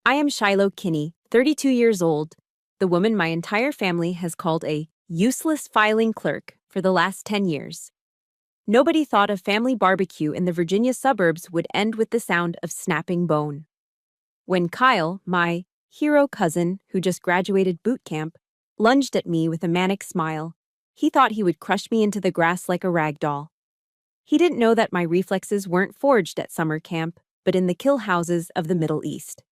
I am Shiloh Kinney, 32 years old, the woman my entire family has called a useless filing clerk for the last 10 years. Nobody thought a family barbecue in the Virginia suburbs would end with the sound of snapping bone. When Kyle, my hero cousin who just graduated boot camp, lunged at me with a manic smile, he thought he would crush me into the grass like a rag doll. He didn't know that my reflexes weren't forged at summer camp, but in the kill houses of the Middle East.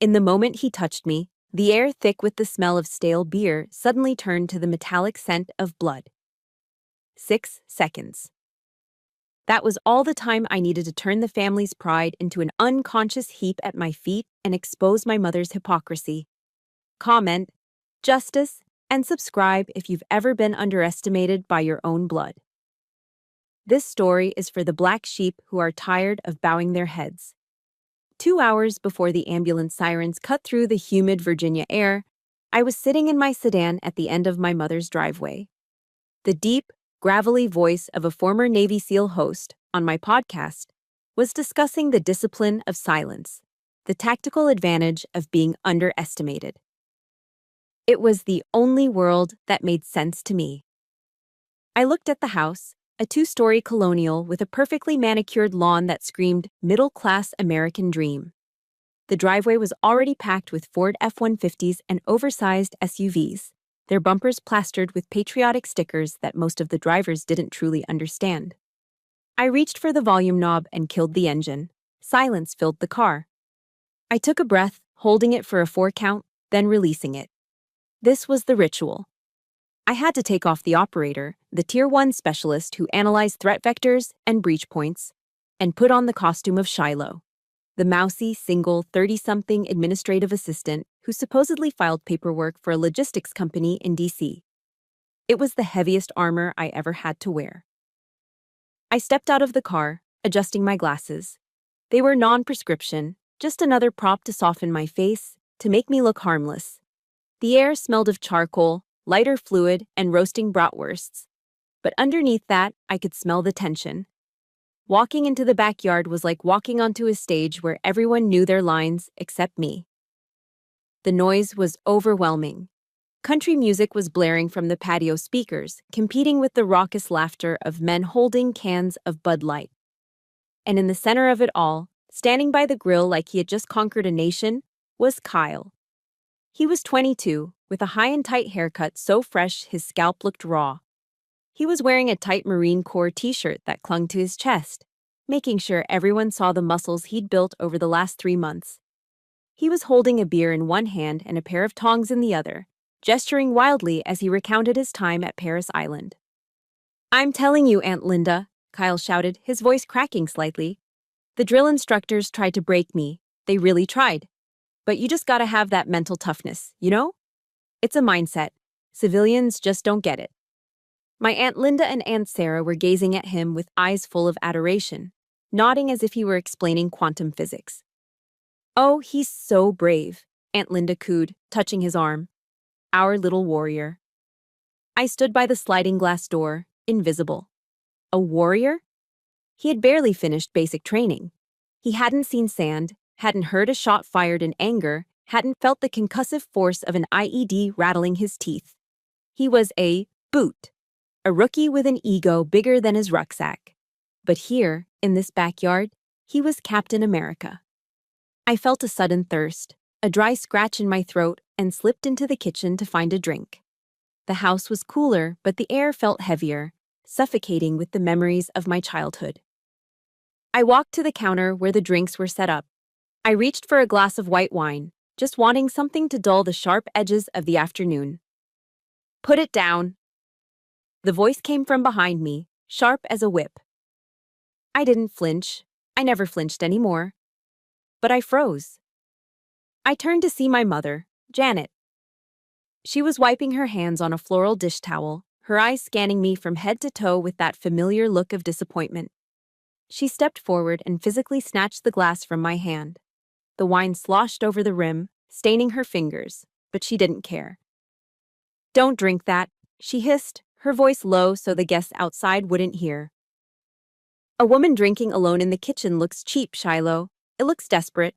In the moment he touched me, the air thick with the smell of stale beer suddenly turned to the metallic scent of blood. 6 seconds. That was all the time I needed to turn the family's pride into an unconscious heap at my feet and expose my mother's hypocrisy. Comment, justice, and subscribe if you've ever been underestimated by your own blood. This story is for the black sheep who are tired of bowing their heads. 2 hours before the ambulance sirens cut through the humid Virginia air, I was sitting in my sedan at the end of my mother's driveway. The deep, gravelly voice of a former Navy SEAL host on my podcast was discussing the discipline of silence, the tactical advantage of being underestimated. It was the only world that made sense to me. I looked at the house, a 2-story colonial with a perfectly manicured lawn that screamed middle-class American dream. The driveway was already packed with Ford F-150s and oversized SUVs, their bumpers plastered with patriotic stickers that most of the drivers didn't truly understand. I reached for the volume knob and killed the engine. Silence filled the car. I took a breath, holding it for a 4 count, then releasing it. This was the ritual. I had to take off the operator, the Tier 1 specialist who analyzed threat vectors and breach points, and put on the costume of Shiloh, the mousy, single, 30-something administrative assistant who supposedly filed paperwork for a logistics company in D.C. It was the heaviest armor I ever had to wear. I stepped out of the car, adjusting my glasses. They were non-prescription, just another prop to soften my face, to make me look harmless. The air smelled of charcoal, lighter fluid, and roasting bratwursts. But underneath that, I could smell the tension. Walking into the backyard was like walking onto a stage where everyone knew their lines except me. The noise was overwhelming. Country music was blaring from the patio speakers, competing with the raucous laughter of men holding cans of Bud Light. And in the center of it all, standing by the grill like he had just conquered a nation, was Kyle. He was 22, with a high and tight haircut so fresh his scalp looked raw. He was wearing a tight Marine Corps t-shirt that clung to his chest, making sure everyone saw the muscles he'd built over the last 3 months. He was holding a beer in one hand and a pair of tongs in the other, gesturing wildly as he recounted his time at Paris Island. "I'm telling you, Aunt Linda," Kyle shouted, his voice cracking slightly. "The drill instructors tried to break me. They really tried. But you just gotta have that mental toughness, you know? It's a mindset. Civilians just don't get it." My Aunt Linda and Aunt Sarah were gazing at him with eyes full of adoration, nodding as if he were explaining quantum physics. "Oh, he's so brave," Aunt Linda cooed, touching his arm. "Our little warrior." I stood by the sliding glass door, invisible. A warrior? He had barely finished basic training. He hadn't seen sand, hadn't heard a shot fired in anger, hadn't felt the concussive force of an IED rattling his teeth. He was a boot, a rookie with an ego bigger than his rucksack. But here, in this backyard, he was Captain America. I felt a sudden thirst, a dry scratch in my throat, and slipped into the kitchen to find a drink. The house was cooler, but the air felt heavier, suffocating with the memories of my childhood. I walked to the counter where the drinks were set up. I reached for a glass of white wine, just wanting something to dull the sharp edges of the afternoon. "Put it down." The voice came from behind me, sharp as a whip. I didn't flinch. I never flinched anymore. But I froze. I turned to see my mother, Janet. She was wiping her hands on a floral dish towel, her eyes scanning me from head to toe with that familiar look of disappointment. She stepped forward and physically snatched the glass from my hand. The wine sloshed over the rim, staining her fingers, but she didn't care. "Don't drink that," she hissed, her voice low so the guests outside wouldn't hear. "A woman drinking alone in the kitchen looks cheap, Shiloh. It looks desperate."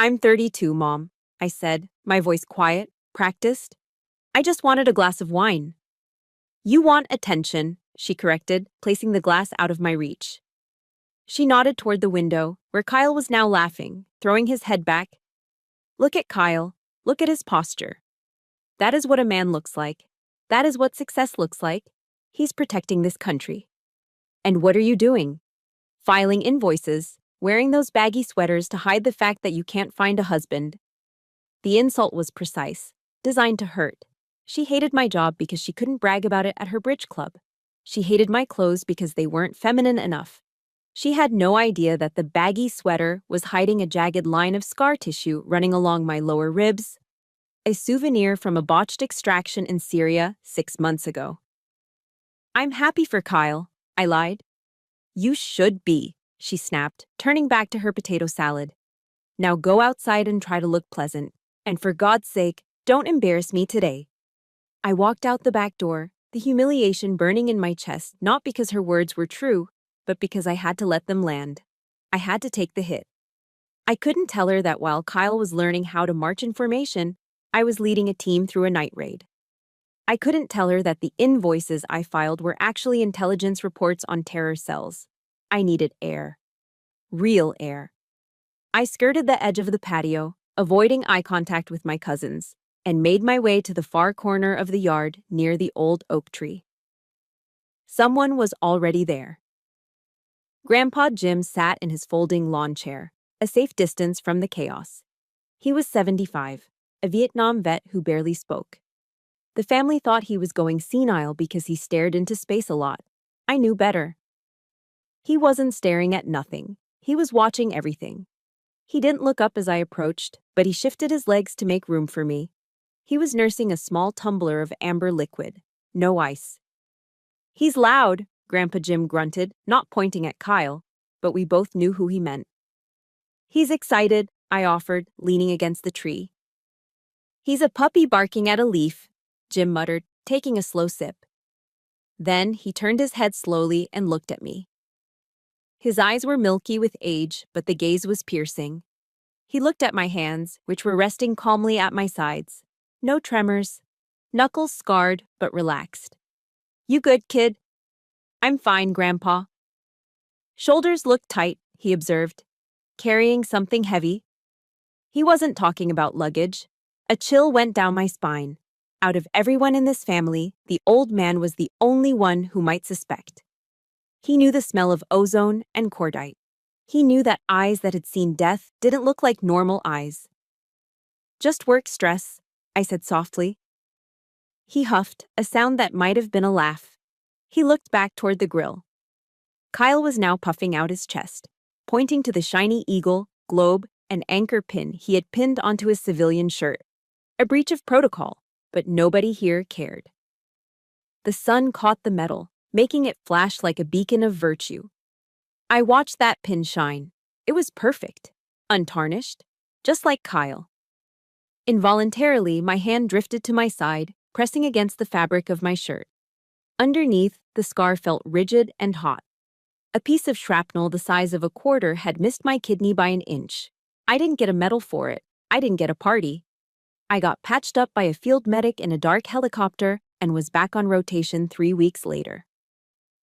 I'm 32, Mom, I said, my voice quiet, practiced. I just wanted a glass of wine. You want attention, she corrected, placing the glass out of my reach. She nodded toward the window, where Kyle was now laughing, throwing his head back. Look at Kyle. Look at his posture. That is what a man looks like. That is what success looks like. He's protecting this country. And what are you doing? Filing invoices, wearing those baggy sweaters to hide the fact that you can't find a husband. The insult was precise, designed to hurt. She hated my job because she couldn't brag about it at her bridge club. She hated my clothes because they weren't feminine enough. She had no idea that the baggy sweater was hiding a jagged line of scar tissue running along my lower ribs, a souvenir from a botched extraction in Syria 6 months ago. I'm happy for Kyle, I lied. You should be, she snapped, turning back to her potato salad. Now go outside and try to look pleasant. And for God's sake, don't embarrass me today. I walked out the back door, the humiliation burning in my chest, not because her words were true, but because I had to let them land. I had to take the hit. I couldn't tell her that while Kyle was learning how to march in formation, I was leading a team through a night raid. I couldn't tell her that the invoices I filed were actually intelligence reports on terror cells. I needed air. Real air. I skirted the edge of the patio, avoiding eye contact with my cousins, and made my way to the far corner of the yard near the old oak tree. Someone was already there. Grandpa Jim sat in his folding lawn chair, a safe distance from the chaos. He was 75, a Vietnam vet who barely spoke. The family thought he was going senile because he stared into space a lot. I knew better. He wasn't staring at nothing. He was watching everything. He didn't look up as I approached, but he shifted his legs to make room for me. He was nursing a small tumbler of amber liquid, no ice. He's loud, Grandpa Jim grunted, not pointing at Kyle, but we both knew who he meant. He's excited, I offered, leaning against the tree. He's a puppy barking at a leaf, Jim muttered, taking a slow sip. Then he turned his head slowly and looked at me. His eyes were milky with age, but the gaze was piercing. He looked at my hands, which were resting calmly at my sides. No tremors. Knuckles scarred, but relaxed. You good, kid? I'm fine, Grandpa. Shoulders looked tight, he observed, carrying something heavy. He wasn't talking about luggage. A chill went down my spine. Out of everyone in this family, the old man was the only one who might suspect. He knew the smell of ozone and cordite. He knew that eyes that had seen death didn't look like normal eyes. Just work stress, I said softly. He huffed, a sound that might have been a laugh. He looked back toward the grill. Kyle was now puffing out his chest, pointing to the shiny eagle, globe, and anchor pin he had pinned onto his civilian shirt. A breach of protocol, but nobody here cared. The sun caught the metal, making it flash like a beacon of virtue. I watched that pin shine. It was perfect, untarnished, just like Kyle. Involuntarily, my hand drifted to my side, pressing against the fabric of my shirt. Underneath, the scar felt rigid and hot. A piece of shrapnel the size of a quarter had missed my kidney by an inch. I didn't get a medal for it. I didn't get a party. I got patched up by a field medic in a dark helicopter and was back on rotation 3 weeks later.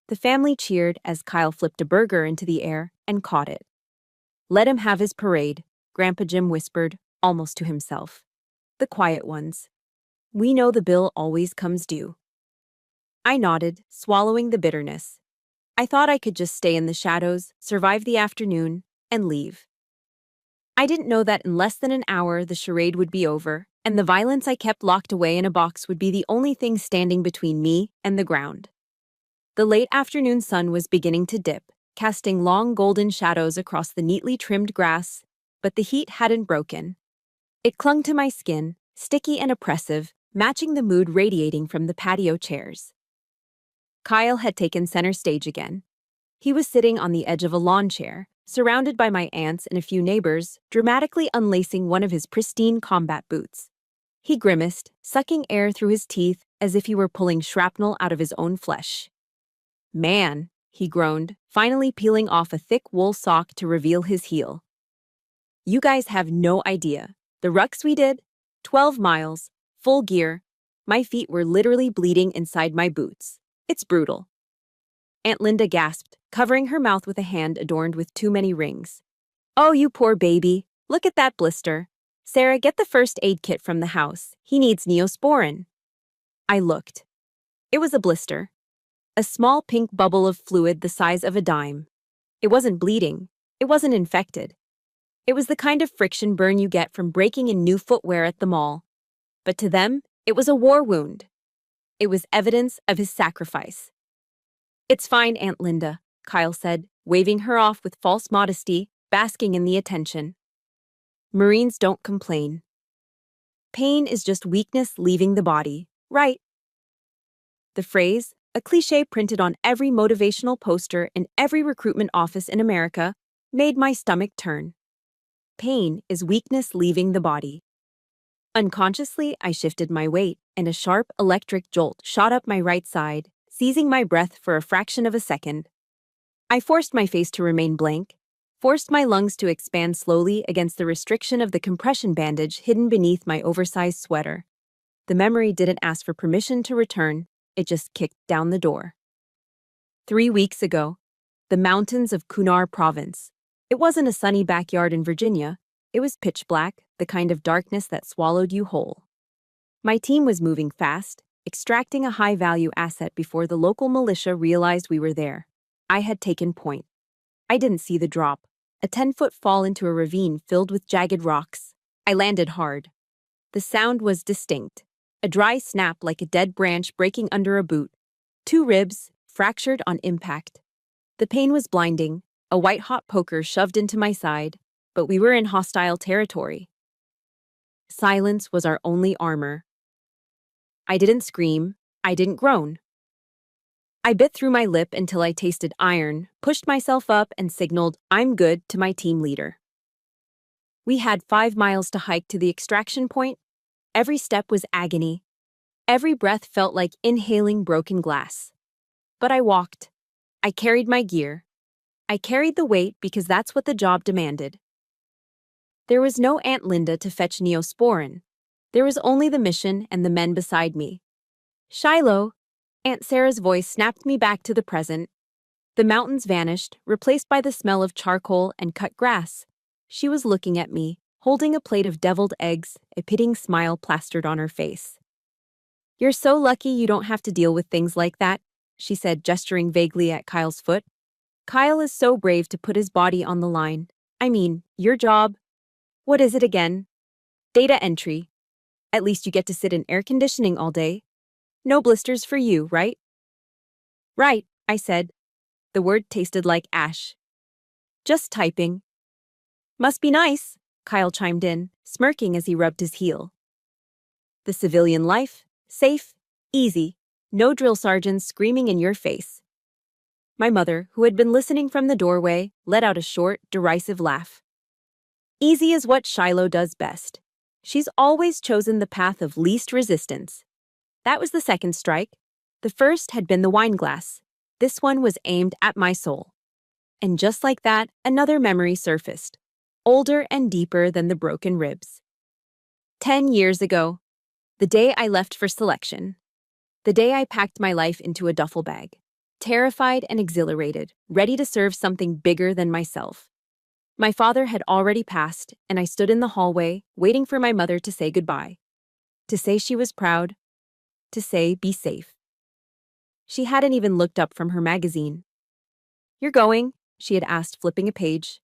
The family cheered as Kyle flipped a burger into the air and caught it. Let him have his parade, Grandpa Jim whispered, almost to himself. The quiet ones. We know the bill always comes due. I nodded, swallowing the bitterness. I thought I could just stay in the shadows, survive the afternoon, and leave. I didn't know that in less than an hour the charade would be over, and the violence I kept locked away in a box would be the only thing standing between me and the ground. The late afternoon sun was beginning to dip, casting long golden shadows across the neatly trimmed grass, but the heat hadn't broken. It clung to my skin, sticky and oppressive, matching the mood radiating from the patio chairs. Kyle had taken center stage again. He was sitting on the edge of a lawn chair, surrounded by my aunts and a few neighbors, dramatically unlacing one of his pristine combat boots. He grimaced, sucking air through his teeth as if he were pulling shrapnel out of his own flesh. Man, he groaned, finally peeling off a thick wool sock to reveal his heel. You guys have no idea. The rucks we did? 12 miles, full gear. My feet were literally bleeding inside my boots. It's brutal. Aunt Linda gasped, covering her mouth with a hand adorned with too many rings. Oh, you poor baby. Look at that blister. Sarah, get the first aid kit from the house. He needs Neosporin. I looked. It was a blister. A small pink bubble of fluid the size of a dime. It wasn't bleeding. It wasn't infected. It was the kind of friction burn you get from breaking in new footwear at the mall. But to them, it was a war wound. It was evidence of his sacrifice. It's fine, Aunt Linda, Kyle said, waving her off with false modesty, basking in the attention. Marines don't complain. Pain is just weakness leaving the body, right? The phrase, a cliché printed on every motivational poster in every recruitment office in America, made my stomach turn. Pain is weakness leaving the body. Unconsciously, I shifted my weight, and a sharp electric jolt shot up my right side, seizing my breath for a fraction of a second. I forced my face to remain blank, forced my lungs to expand slowly against the restriction of the compression bandage hidden beneath my oversized sweater. The memory didn't ask for permission to return, it just kicked down the door. 3 weeks ago, the mountains of Kunar Province. It wasn't a sunny backyard in Virginia. It was pitch black, the kind of darkness that swallowed you whole. My team was moving fast, extracting a high-value asset before the local militia realized we were there. I had taken point. I didn't see the drop, a 10-foot fall into a ravine filled with jagged rocks. I landed hard. The sound was distinct, a dry snap like a dead branch breaking under a boot. 2 ribs, fractured on impact. The pain was blinding, a white-hot poker shoved into my side, but we were in hostile territory. Silence was our only armor. I didn't scream, I didn't groan. I bit through my lip until I tasted iron, pushed myself up, and signaled, "I'm good," to my team leader. We had 5 miles to hike to the extraction point. Every step was agony. Every breath felt like inhaling broken glass. But I walked. I carried my gear. I carried the weight because that's what the job demanded. There was no Aunt Linda to fetch Neosporin. There was only the mission and the men beside me. Shiloh, Aunt Sarah's voice snapped me back to the present. The mountains vanished, replaced by the smell of charcoal and cut grass. She was looking at me, holding a plate of deviled eggs, a pitying smile plastered on her face. "You're so lucky you don't have to deal with things like that," she said, gesturing vaguely at Kyle's foot. "Kyle is so brave to put his body on the line. I mean, your job. What is it again? Data entry. At least you get to sit in air conditioning all day. No blisters for you, right?" "Right," I said. The word tasted like ash. "Just typing." "Must be nice," Kyle chimed in, smirking as he rubbed his heel. "The civilian life, safe, easy, no drill sergeants screaming in your face." My mother, who had been listening from the doorway, let out a short, derisive laugh. "Easy is what Shiloh does best. She's always chosen the path of least resistance." That was the second strike. The first had been the wine glass. This one was aimed at my soul. And just like that, another memory surfaced, older and deeper than the broken ribs. 10 years ago, the day I left for selection. The day I packed my life into a duffel bag. Terrified and exhilarated, ready to serve something bigger than myself. My father had already passed, and I stood in the hallway, waiting for my mother to say goodbye. To say she was proud. To say, be safe. She hadn't even looked up from her magazine. "You're going?" she had asked, flipping a page.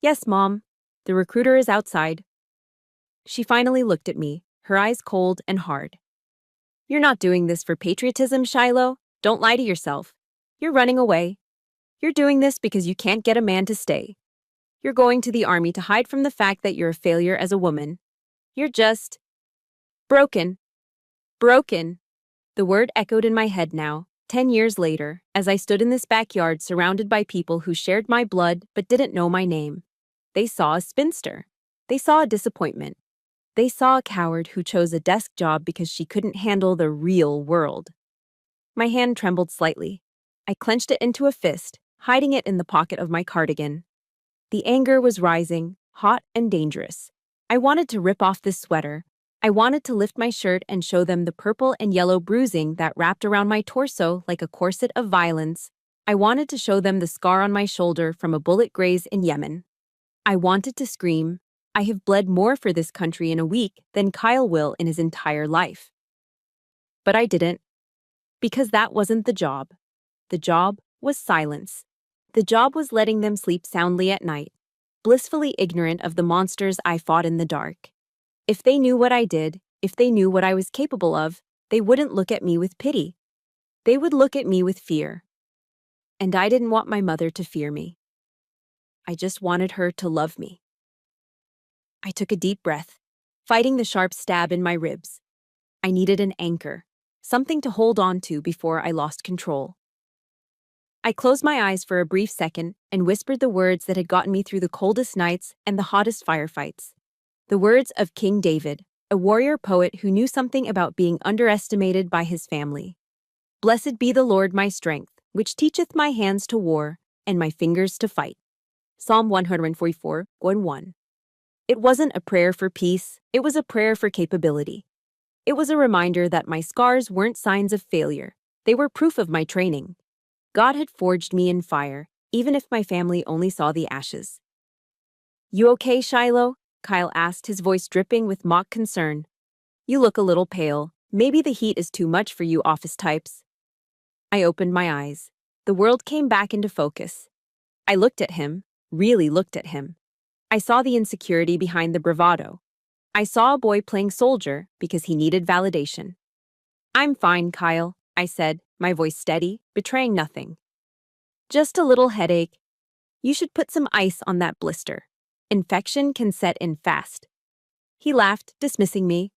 "Yes, Mom. The recruiter is outside." She finally looked at me, her eyes cold and hard. "You're not doing this for patriotism, Shiloh. Don't lie to yourself. You're running away. You're doing this because you can't get a man to stay. You're going to the army to hide from the fact that you're a failure as a woman. You're just broken. Broken." The word echoed in my head now, 10 years later, as I stood in this backyard surrounded by people who shared my blood but didn't know my name. They saw a spinster. They saw a disappointment. They saw a coward who chose a desk job because she couldn't handle the real world. My hand trembled slightly. I clenched it into a fist, hiding it in the pocket of my cardigan. The anger was rising, hot and dangerous. I wanted to rip off this sweater. I wanted to lift my shirt and show them the purple and yellow bruising that wrapped around my torso like a corset of violence. I wanted to show them the scar on my shoulder from a bullet graze in Yemen. I wanted to scream, I have bled more for this country in a week than Kyle will in his entire life. But I didn't, because that wasn't the job. The job was silence. The job was letting them sleep soundly at night, blissfully ignorant of the monsters I fought in the dark. If they knew what I did, if they knew what I was capable of, they wouldn't look at me with pity. They would look at me with fear. And I didn't want my mother to fear me. I just wanted her to love me. I took a deep breath, fighting the sharp stab in my ribs. I needed an anchor, something to hold on to before I lost control. I closed my eyes for a brief second and whispered the words that had gotten me through the coldest nights and the hottest firefights. The words of King David, a warrior poet who knew something about being underestimated by his family. Blessed be the Lord my strength, which teacheth my hands to war and my fingers to fight. Psalm 144, 1. It wasn't a prayer for peace, it was a prayer for capability. It was a reminder that my scars weren't signs of failure, they were proof of my training. God had forged me in fire, even if my family only saw the ashes. You okay, Shiloh? Kyle asked, his voice dripping with mock concern. You look a little pale. Maybe the heat is too much for you office types. I opened my eyes. The world came back into focus. I looked at him, really looked at him. I saw the insecurity behind the bravado. I saw a boy playing soldier because he needed validation. I'm fine, Kyle, I said, my voice steady, betraying nothing. Just a little headache. You should put some ice on that blister. Infection can set in fast. He laughed, dismissing me.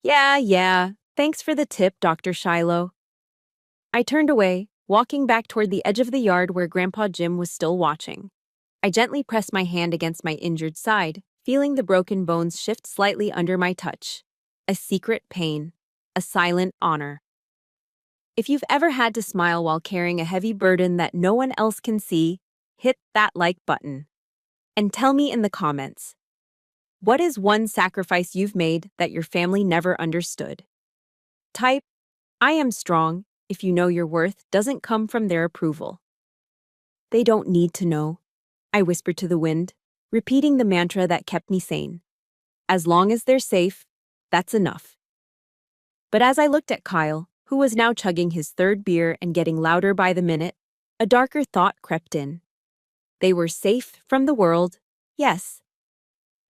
Yeah, thanks for the tip, Dr. Shiloh. I turned away, walking back toward the edge of the yard where Grandpa Jim was still watching. I gently pressed my hand against my injured side, feeling the broken bones shift slightly under my touch. A secret pain, a silent honor. If you've ever had to smile while carrying a heavy burden that no one else can see, hit that like button. And tell me in the comments, what is one sacrifice you've made that your family never understood? Type, I am strong, if you know your worth doesn't come from their approval. They don't need to know, I whispered to the wind, repeating the mantra that kept me sane. As long as they're safe, that's enough. But as I looked at Kyle, who was now chugging his third beer and getting louder by the minute, a darker thought crept in. They were safe from the world, yes.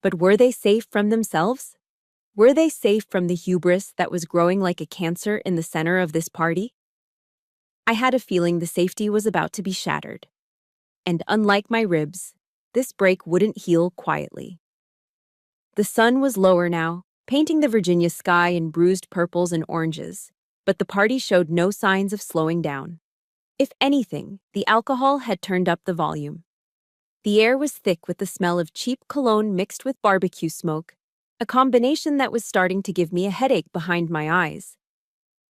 But were they safe from themselves? Were they safe from the hubris that was growing like a cancer in the center of this party? I had a feeling the safety was about to be shattered. And unlike my ribs, this break wouldn't heal quietly. The sun was lower now, painting the Virginia sky in bruised purples and oranges, but the party showed no signs of slowing down. If anything, the alcohol had turned up the volume. The air was thick with the smell of cheap cologne mixed with barbecue smoke, a combination that was starting to give me a headache behind my eyes.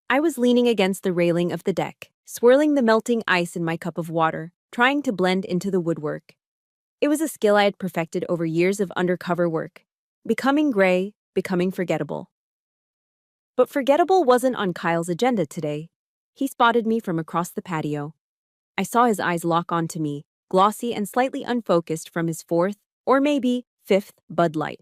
I was leaning against the railing of the deck, swirling the melting ice in my cup of water, trying to blend into the woodwork. It was a skill I had perfected over years of undercover work, becoming gray, becoming forgettable. But forgettable wasn't on Kyle's agenda today. He spotted me from across the patio. I saw his eyes lock onto me, glossy and slightly unfocused from his fourth, or maybe fifth, Bud Light.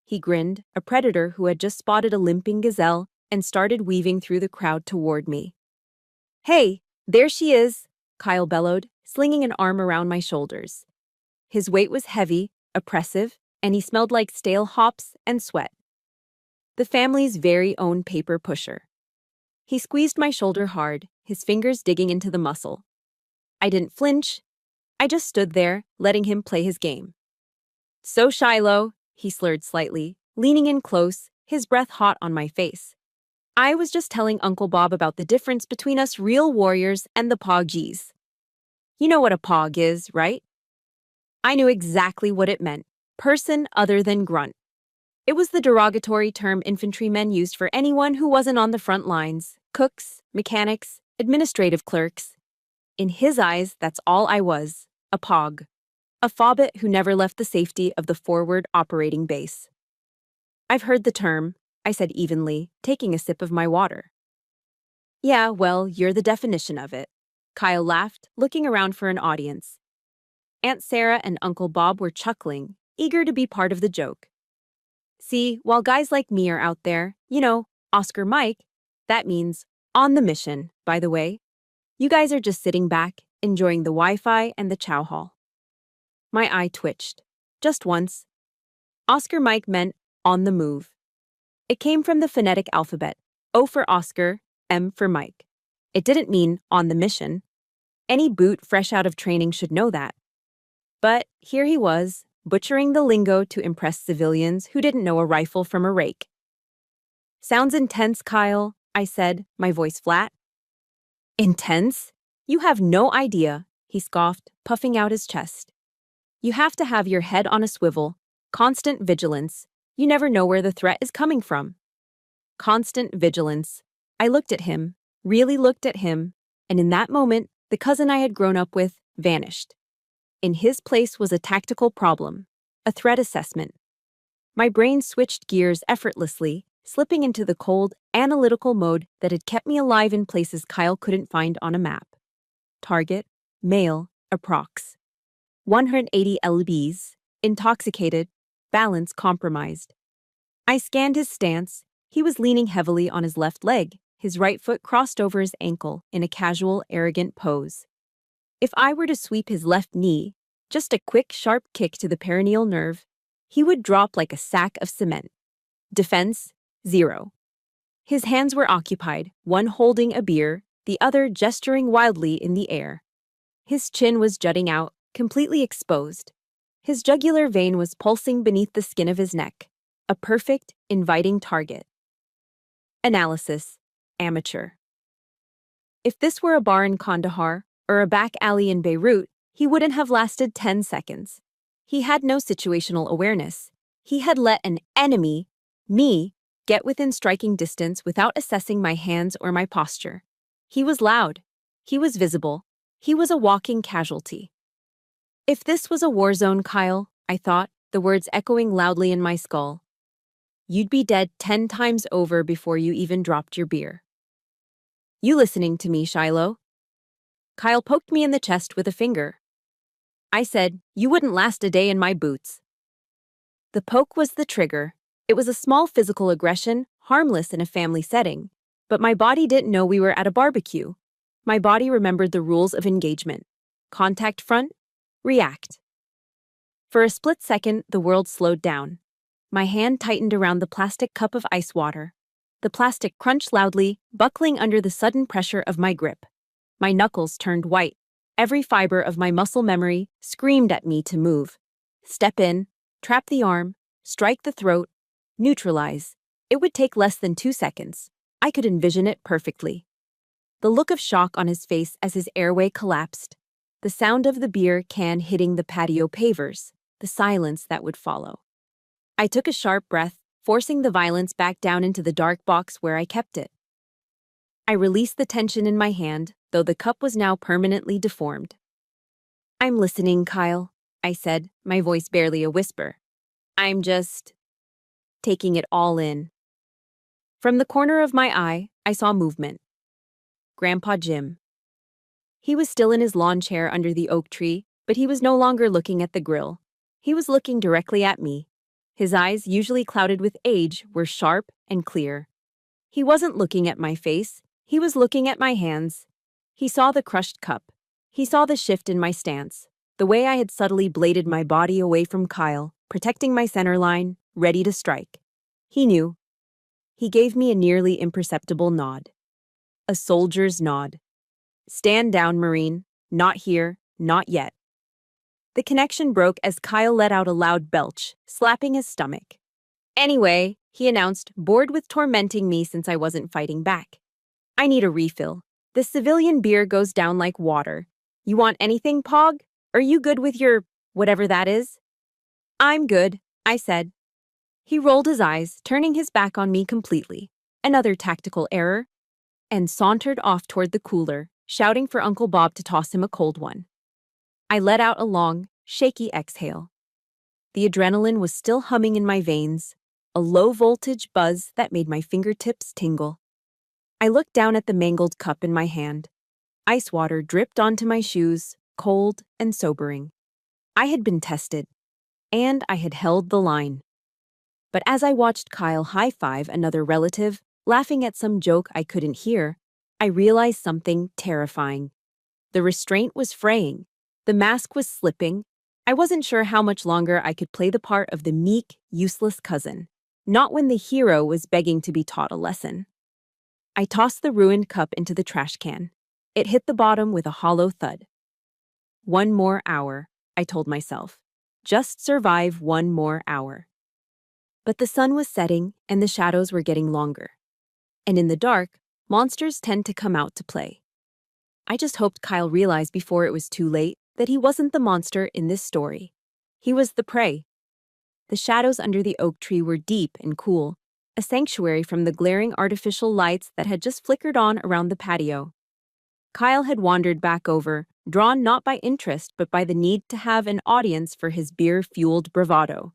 He grinned, a predator who had just spotted a limping gazelle, and started weaving through the crowd toward me. Hey, there she is, Kyle bellowed, slinging an arm around my shoulders. His weight was heavy, oppressive, and he smelled like stale hops and sweat. The family's very own paper pusher. He squeezed my shoulder hard, his fingers digging into the muscle. I didn't flinch. I just stood there, letting him play his game. So Shiloh, he slurred slightly, leaning in close, his breath hot on my face. I was just telling Uncle Bob about the difference between us real warriors and the POGs. You know what a POG is, right? I knew exactly what it meant. Person other than grunt. It was the derogatory term infantrymen used for anyone who wasn't on the front lines. Cooks, mechanics, administrative clerks. In his eyes, that's all I was, a POG. A fobbit who never left the safety of the forward operating base. I've heard the term, I said evenly, taking a sip of my water. Yeah, well, you're the definition of it. Kyle laughed, looking around for an audience. Aunt Sarah and Uncle Bob were chuckling, eager to be part of the joke. See, while guys like me are out there, Oscar Mike, that means on the mission, by the way. You guys are just sitting back, enjoying the Wi-Fi and the chow hall. My eye twitched. Just once. Oscar Mike meant on the move. It came from the phonetic alphabet, O for Oscar, M for Mike. It didn't mean on the mission. Any boot fresh out of training should know that. But here he was, butchering the lingo to impress civilians who didn't know a rifle from a rake. Sounds intense, Kyle, I said, my voice flat. Intense? You have no idea, he scoffed, puffing out his chest. You have to have your head on a swivel, constant vigilance. You never know where the threat is coming from. Constant vigilance. I looked at him, really looked at him, and in that moment, the cousin I had grown up with vanished. In his place was a tactical problem, a threat assessment. My brain switched gears effortlessly, slipping into the cold, analytical mode that had kept me alive in places Kyle couldn't find on a map. Target, male, approx. 180 lbs, intoxicated, balance compromised. I scanned his stance. He was leaning heavily on his left leg, his right foot crossed over his ankle in a casual, arrogant pose. If I were to sweep his left knee, just a quick, sharp kick to the perineal nerve, he would drop like a sack of cement. Defense, 0. His hands were occupied, one holding a beer, the other gesturing wildly in the air. His chin was jutting out, completely exposed. His jugular vein was pulsing beneath the skin of his neck, a perfect, inviting target. Analysis, amateur. If this were a bar in Kandahar or a back alley in Beirut, he wouldn't have lasted 10 seconds. He had no situational awareness. He had let an enemy, me, get within striking distance without assessing my hands or my posture. He was loud. He was visible. He was a walking casualty. If this was a war zone, Kyle, I thought, the words echoing loudly in my skull, you'd be dead 10 times over before you even dropped your beer. You listening to me, Shiloh? Kyle poked me in the chest with a finger. I said, you wouldn't last a day in my boots. The poke was the trigger. It was a small physical aggression, harmless in a family setting. But my body didn't know we were at a barbecue. My body remembered the rules of engagement. Contact front, react. For a split second, the world slowed down. My hand tightened around the plastic cup of ice water. The plastic crunched loudly, buckling under the sudden pressure of my grip. My knuckles turned white. Every fiber of my muscle memory screamed at me to move. Step in, trap the arm, strike the throat, neutralize. It would take less than 2 seconds. I could envision it perfectly. The look of shock on his face as his airway collapsed. The sound of the beer can hitting the patio pavers. The silence that would follow. I took a sharp breath, forcing the violence back down into the dark box where I kept it. I released the tension in my hand, though the cup was now permanently deformed. I'm listening, Kyle, I said, my voice barely a whisper. I'm just taking it all in. From the corner of my eye, I saw movement. Grandpa Jim. He was still in his lawn chair under the oak tree, but he was no longer looking at the grill. He was looking directly at me. His eyes, usually clouded with age, were sharp and clear. He wasn't looking at my face. He was looking at my hands. He saw the crushed cup. He saw the shift in my stance, the way I had subtly bladed my body away from Kyle, protecting my center line, ready to strike. He knew. He gave me a nearly imperceptible nod. A soldier's nod. Stand down, Marine. Not here, not yet. The connection broke as Kyle let out a loud belch, slapping his stomach. Anyway, he announced, bored with tormenting me since I wasn't fighting back. I need a refill. The civilian beer goes down like water. You want anything, Pog? Are you good with your whatever that is? I'm good, I said. He rolled his eyes, turning his back on me completely. Another tactical error. And sauntered off toward the cooler, shouting for Uncle Bob to toss him a cold one. I let out a long, shaky exhale. The adrenaline was still humming in my veins, a low-voltage buzz that made my fingertips tingle. I looked down at the mangled cup in my hand. Ice water dripped onto my shoes, cold and sobering. I had been tested, and I had held the line. But as I watched Kyle high-five another relative, laughing at some joke I couldn't hear, I realized something terrifying. The restraint was fraying. The mask was slipping. I wasn't sure how much longer I could play the part of the meek, useless cousin, not when the hero was begging to be taught a lesson. I tossed the ruined cup into the trash can. It hit the bottom with a hollow thud. 1 more hour, I told myself. Just survive 1 more hour. But the sun was setting and the shadows were getting longer. And in the dark, monsters tend to come out to play. I just hoped Kyle realized before it was too late that he wasn't the monster in this story. He was the prey. The shadows under the oak tree were deep and cool, a sanctuary from the glaring artificial lights that had just flickered on around the patio. Kyle had wandered back over, drawn not by interest but by the need to have an audience for his beer-fueled bravado.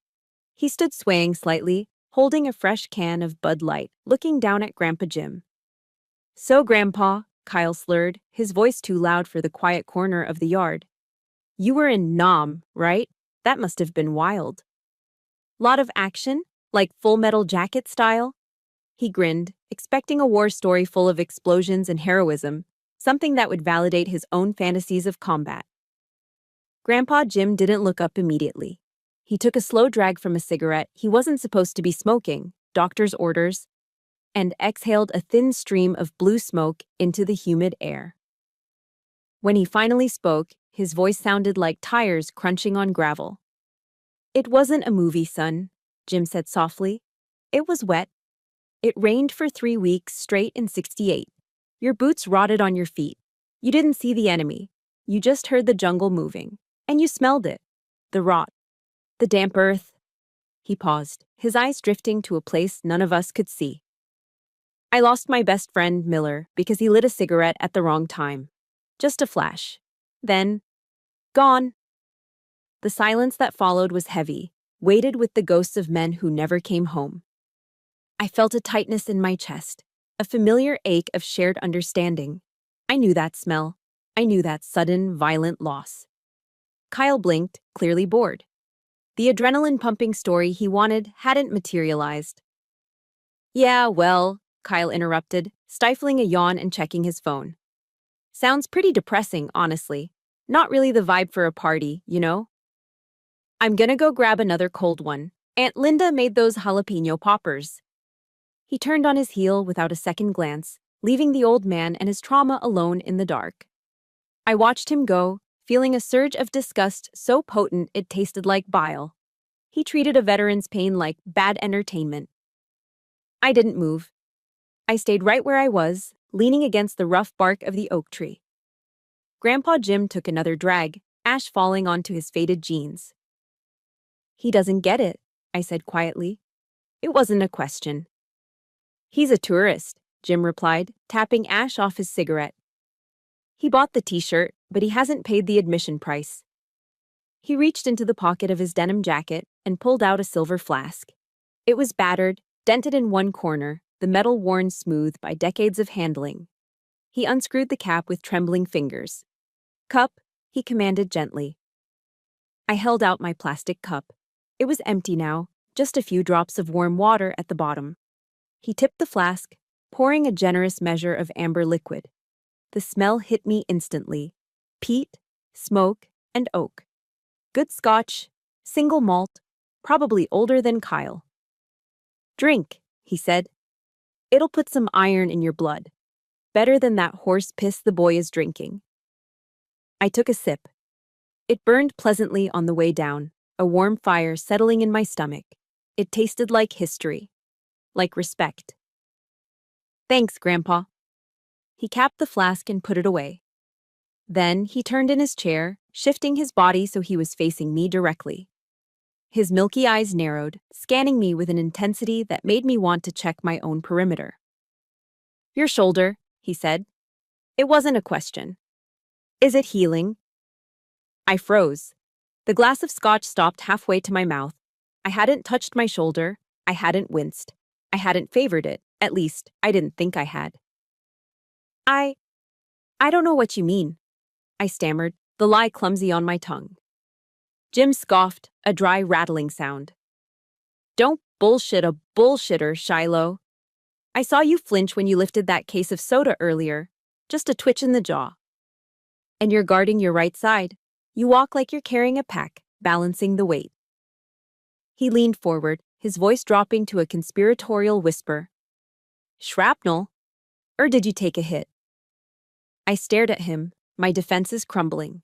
He stood swaying slightly, holding a fresh can of Bud Light, looking down at Grandpa Jim. "So, Grandpa," Kyle slurred, his voice too loud for the quiet corner of the yard. "You were in Nam, right? That must have been wild." "Lot of action? Like Full Metal Jacket style?" He grinned, expecting a war story full of explosions and heroism, something that would validate his own fantasies of combat. Grandpa Jim didn't look up immediately. He took a slow drag from a cigarette he wasn't supposed to be smoking, doctor's orders, and exhaled a thin stream of blue smoke into the humid air. When he finally spoke, his voice sounded like tires crunching on gravel. "It wasn't a movie, son," Jim said softly. "It was wet. It rained for 3 weeks straight in '68. Your boots rotted on your feet. You didn't see the enemy. You just heard the jungle moving. And you smelled it. The rot. The damp earth." He paused, his eyes drifting to a place none of us could see. "I lost my best friend, Miller, because he lit a cigarette at the wrong time. Just a flash. Then, gone." The silence that followed was heavy, weighted with the ghosts of men who never came home. I felt a tightness in my chest, a familiar ache of shared understanding. I knew that smell. I knew that sudden, violent loss. Kyle blinked, clearly bored. The adrenaline-pumping story he wanted hadn't materialized. "Yeah, well," Kyle interrupted, stifling a yawn and checking his phone. "Sounds pretty depressing, honestly. Not really the vibe for a party, you know? I'm gonna go grab another cold one. Aunt Linda made those jalapeno poppers." He turned on his heel without a second glance, leaving the old man and his trauma alone in the dark. I watched him go, feeling a surge of disgust so potent it tasted like bile. He treated a veteran's pain like bad entertainment. I didn't move. I stayed right where I was, leaning against the rough bark of the oak tree. Grandpa Jim took another drag, ash falling onto his faded jeans. "He doesn't get it," I said quietly. It wasn't a question. "He's a tourist," Jim replied, tapping ash off his cigarette. "He bought the t-shirt, but he hasn't paid the admission price." He reached into the pocket of his denim jacket and pulled out a silver flask. It was battered, dented in one corner, the metal worn smooth by decades of handling. He unscrewed the cap with trembling fingers. "Cup," he commanded gently. I held out my plastic cup. It was empty now, just a few drops of warm water at the bottom. He tipped the flask, pouring a generous measure of amber liquid. The smell hit me instantly. Peat, smoke, and oak. Good Scotch, single malt, probably older than Kyle. "Drink," he said. "It'll put some iron in your blood. Better than that horse piss the boy is drinking." I took a sip. It burned pleasantly on the way down, a warm fire settling in my stomach. It tasted like history. Like respect. "Thanks, Grandpa." He capped the flask and put it away. Then he turned in his chair, shifting his body so he was facing me directly. His milky eyes narrowed, scanning me with an intensity that made me want to check my own perimeter. "Your shoulder," he said. It wasn't a question. "Is it healing?" I froze. The glass of scotch stopped halfway to my mouth. I hadn't touched my shoulder. I hadn't winced. I hadn't favored it. At least, I didn't think I had. I don't know what you mean, I stammered, the lie clumsy on my tongue. Jim scoffed, a dry rattling sound. Don't bullshit a bullshitter, Shiloh. I saw you flinch when you lifted that case of soda earlier. Just a twitch in the jaw. And you're guarding your right side. You walk like you're carrying a pack, balancing the weight. He leaned forward, his voice dropping to a conspiratorial whisper. Shrapnel? Or did you take a hit? I stared at him, my defenses crumbling.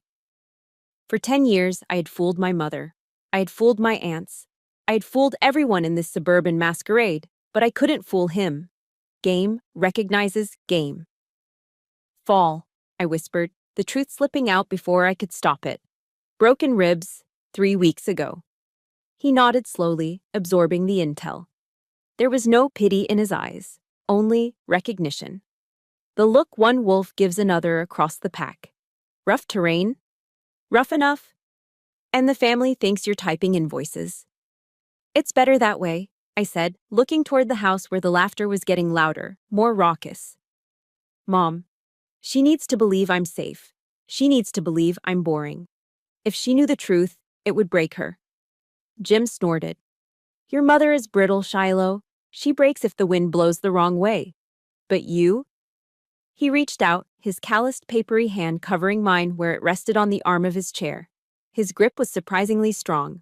For 10 years, I had fooled my mother. I had fooled my aunts. I had fooled everyone in this suburban masquerade, but I couldn't fool him. Game recognizes game. Fall, I whispered, the truth slipping out before I could stop it. Broken ribs, 3 weeks ago. He nodded slowly, absorbing the intel. There was no pity in his eyes, only recognition. The look one wolf gives another across the pack. Rough terrain? Rough enough? And the family thinks you're typing invoices. It's better that way, I said, looking toward the house where the laughter was getting louder, more raucous. Mom, she needs to believe I'm safe. She needs to believe I'm boring. If she knew the truth, it would break her. Jim snorted. Your mother is brittle, Shiloh. She breaks if the wind blows the wrong way. But you? He reached out, his calloused, papery hand covering mine where it rested on the arm of his chair. His grip was surprisingly strong.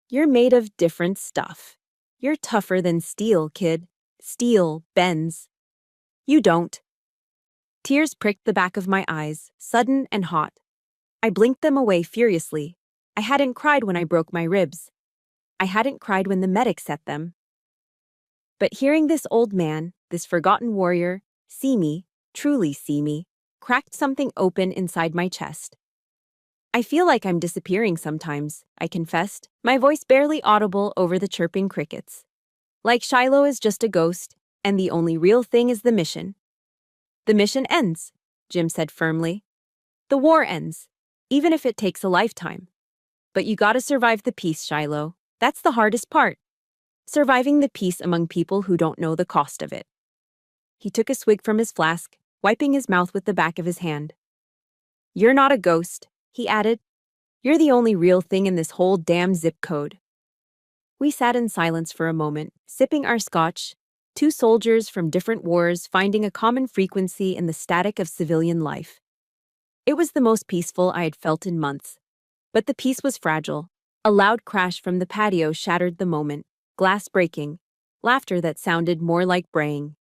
You're made of different stuff. You're tougher than steel, kid. Steel bends. You don't. Tears pricked the back of my eyes, sudden and hot. I blinked them away furiously. I hadn't cried when I broke my ribs. I hadn't cried when the medic set them. But hearing this old man, this forgotten warrior, see me, truly see me, cracked something open inside my chest. I feel like I'm disappearing sometimes, I confessed, my voice barely audible over the chirping crickets. Like Shiloh is just a ghost, and the only real thing is the mission. The mission ends, Jim said firmly. The war ends, even if it takes a lifetime. But you gotta survive the peace, Shiloh. That's the hardest part. Surviving the peace among people who don't know the cost of it. He took a swig from his flask, wiping his mouth with the back of his hand. You're not a ghost, he added. You're the only real thing in this whole damn zip code. We sat in silence for a moment, sipping our scotch, two soldiers from different wars finding a common frequency in the static of civilian life. It was the most peaceful I had felt in months. But the peace was fragile. A loud crash from the patio shattered the moment, glass breaking, laughter that sounded more like braying.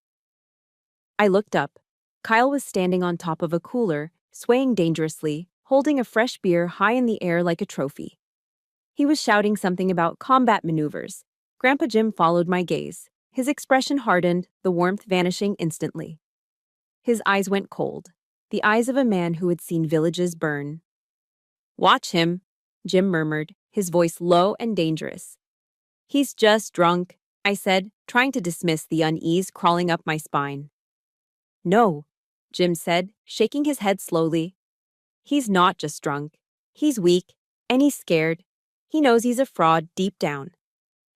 I looked up. Kyle was standing on top of a cooler, swaying dangerously, holding a fresh beer high in the air like a trophy. He was shouting something about combat maneuvers. Grandpa Jim followed my gaze. His expression hardened, the warmth vanishing instantly. His eyes went cold, the eyes of a man who had seen villages burn. Watch him, Jim murmured, his voice low and dangerous. He's just drunk, I said, trying to dismiss the unease crawling up my spine. No, Jim said, shaking his head slowly. He's not just drunk. He's weak, and he's scared. He knows he's a fraud deep down.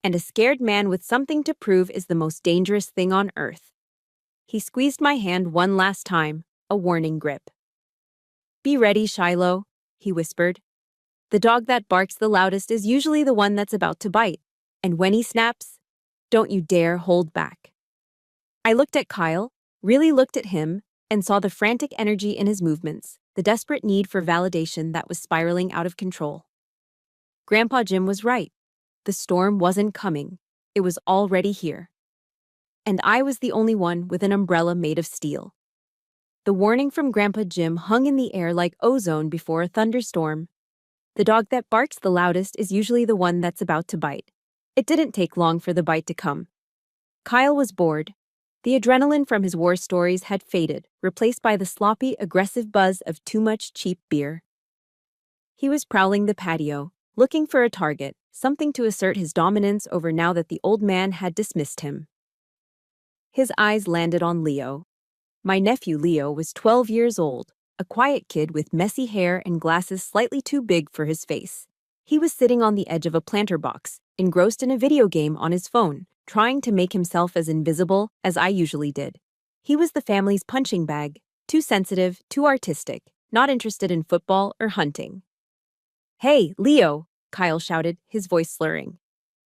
And a scared man with something to prove is the most dangerous thing on earth. He squeezed my hand one last time, a warning grip. Be ready, Shiloh, he whispered. The dog that barks the loudest is usually the one that's about to bite. And when he snaps, don't you dare hold back. I looked at Kyle, really looked at him, and saw the frantic energy in his movements, the desperate need for validation that was spiraling out of control. Grandpa Jim was right. The storm wasn't coming. It was already here. And I was the only one with an umbrella made of steel. The warning from Grandpa Jim hung in the air like ozone before a thunderstorm. The dog that barks the loudest is usually the one that's about to bite. It didn't take long for the bite to come. Kyle was bored. The adrenaline from his war stories had faded, replaced by the sloppy, aggressive buzz of too much cheap beer. He was prowling the patio, looking for a target, something to assert his dominance over now that the old man had dismissed him. His eyes landed on Leo. My nephew Leo was 12 years old, a quiet kid with messy hair and glasses slightly too big for his face. He was sitting on the edge of a planter box, engrossed in a video game on his phone, trying to make himself as invisible as I usually did. He was the family's punching bag, too sensitive, too artistic, not interested in football or hunting. "Hey, Leo," Kyle shouted, his voice slurring.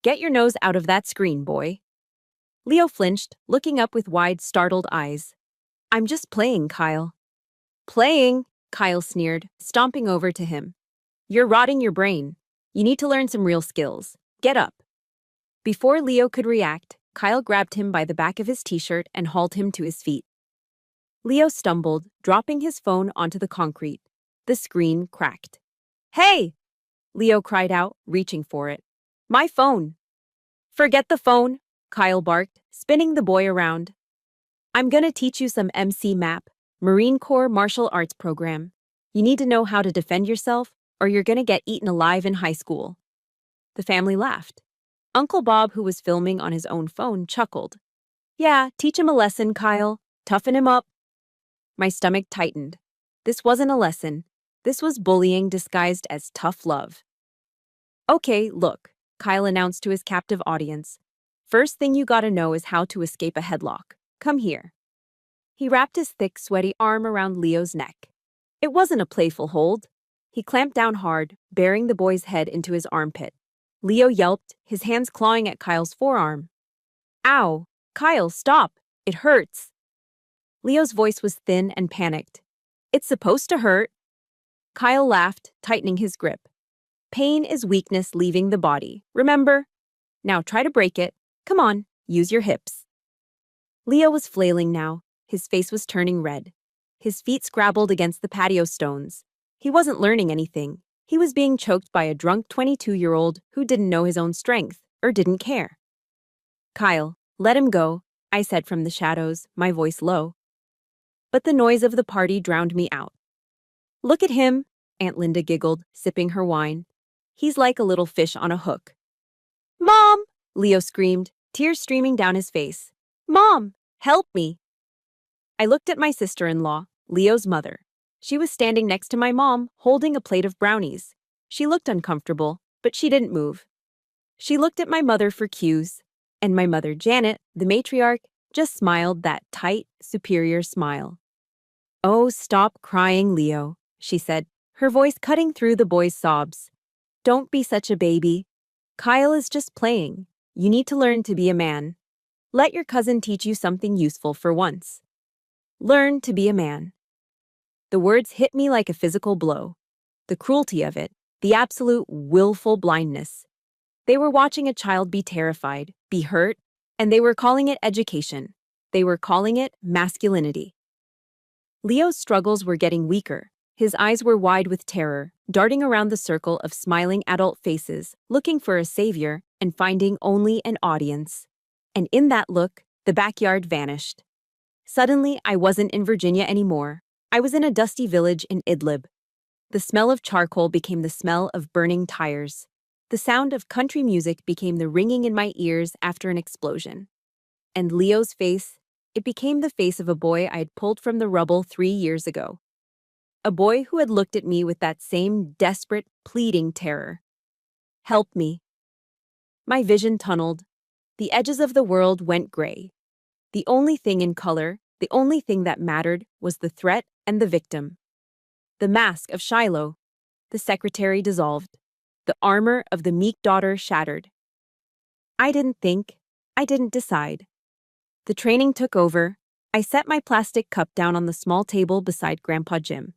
"Get your nose out of that screen, boy." Leo flinched, looking up with wide, startled eyes. "I'm just playing, Kyle." "Playing?" Kyle sneered, stomping over to him. "You're rotting your brain. You need to learn some real skills. Get up." Before Leo could react, Kyle grabbed him by the back of his t-shirt and hauled him to his feet. Leo stumbled, dropping his phone onto the concrete. The screen cracked. "Hey!" Leo cried out, reaching for it. "My phone!" "Forget the phone," Kyle barked, spinning the boy around. "I'm gonna teach you some MC MAP, Marine Corps Martial Arts Program. You need to know how to defend yourself, or you're gonna get eaten alive in high school." The family laughed. Uncle Bob, who was filming on his own phone, chuckled. "Yeah, teach him a lesson, Kyle. Toughen him up." My stomach tightened. This wasn't a lesson. This was bullying disguised as tough love. "Okay, look," Kyle announced to his captive audience. "First thing you gotta know is how to escape a headlock. Come here." He wrapped his thick, sweaty arm around Leo's neck. It wasn't a playful hold. He clamped down hard, bearing the boy's head into his armpit. Leo yelped, his hands clawing at Kyle's forearm. "Ow! Kyle, stop! It hurts!" Leo's voice was thin and panicked. "It's supposed to hurt." Kyle laughed, tightening his grip. "Pain is weakness leaving the body, remember? Now try to break it. Come on, use your hips." Leo was flailing now. His face was turning red. His feet scrabbled against the patio stones. He wasn't learning anything. He was being choked by a drunk 22-year-old who didn't know his own strength, or didn't care. "Kyle, let him go," I said from the shadows, my voice low. But the noise of the party drowned me out. "Look at him," Aunt Linda giggled, sipping her wine. "He's like a little fish on a hook." "Mom!" Leo screamed, tears streaming down his face. "Mom, help me!" I looked at my sister-in-law, Leo's mother. She was standing next to my mom, holding a plate of brownies. She looked uncomfortable, but she didn't move. She looked at my mother for cues, and my mother, Janet, the matriarch, just smiled that tight, superior smile. "Oh, stop crying, Leo," she said, her voice cutting through the boy's sobs. "Don't be such a baby. Kyle is just playing. You need to learn to be a man. Let your cousin teach you something useful for once. Learn to be a man." The words hit me like a physical blow. The cruelty of it, the absolute willful blindness. They were watching a child be terrified, be hurt, and they were calling it education. They were calling it masculinity. Leo's struggles were getting weaker. His eyes were wide with terror, darting around the circle of smiling adult faces, looking for a savior and finding only an audience. And in that look, the backyard vanished. Suddenly, I wasn't in Virginia anymore. I was in a dusty village in Idlib. The smell of charcoal became the smell of burning tires. The sound of country music became the ringing in my ears after an explosion. And Leo's face, it became the face of a boy I had pulled from the rubble 3 years ago. A boy who had looked at me with that same desperate, pleading terror. "Help me." My vision tunneled. The edges of the world went gray. The only thing in color, the only thing that mattered, was the threat and the victim. The mask of Shiloh. The secretary dissolved. The armor of the meek daughter shattered. I didn't think. I didn't decide. The training took over. I set my plastic cup down on the small table beside Grandpa Jim.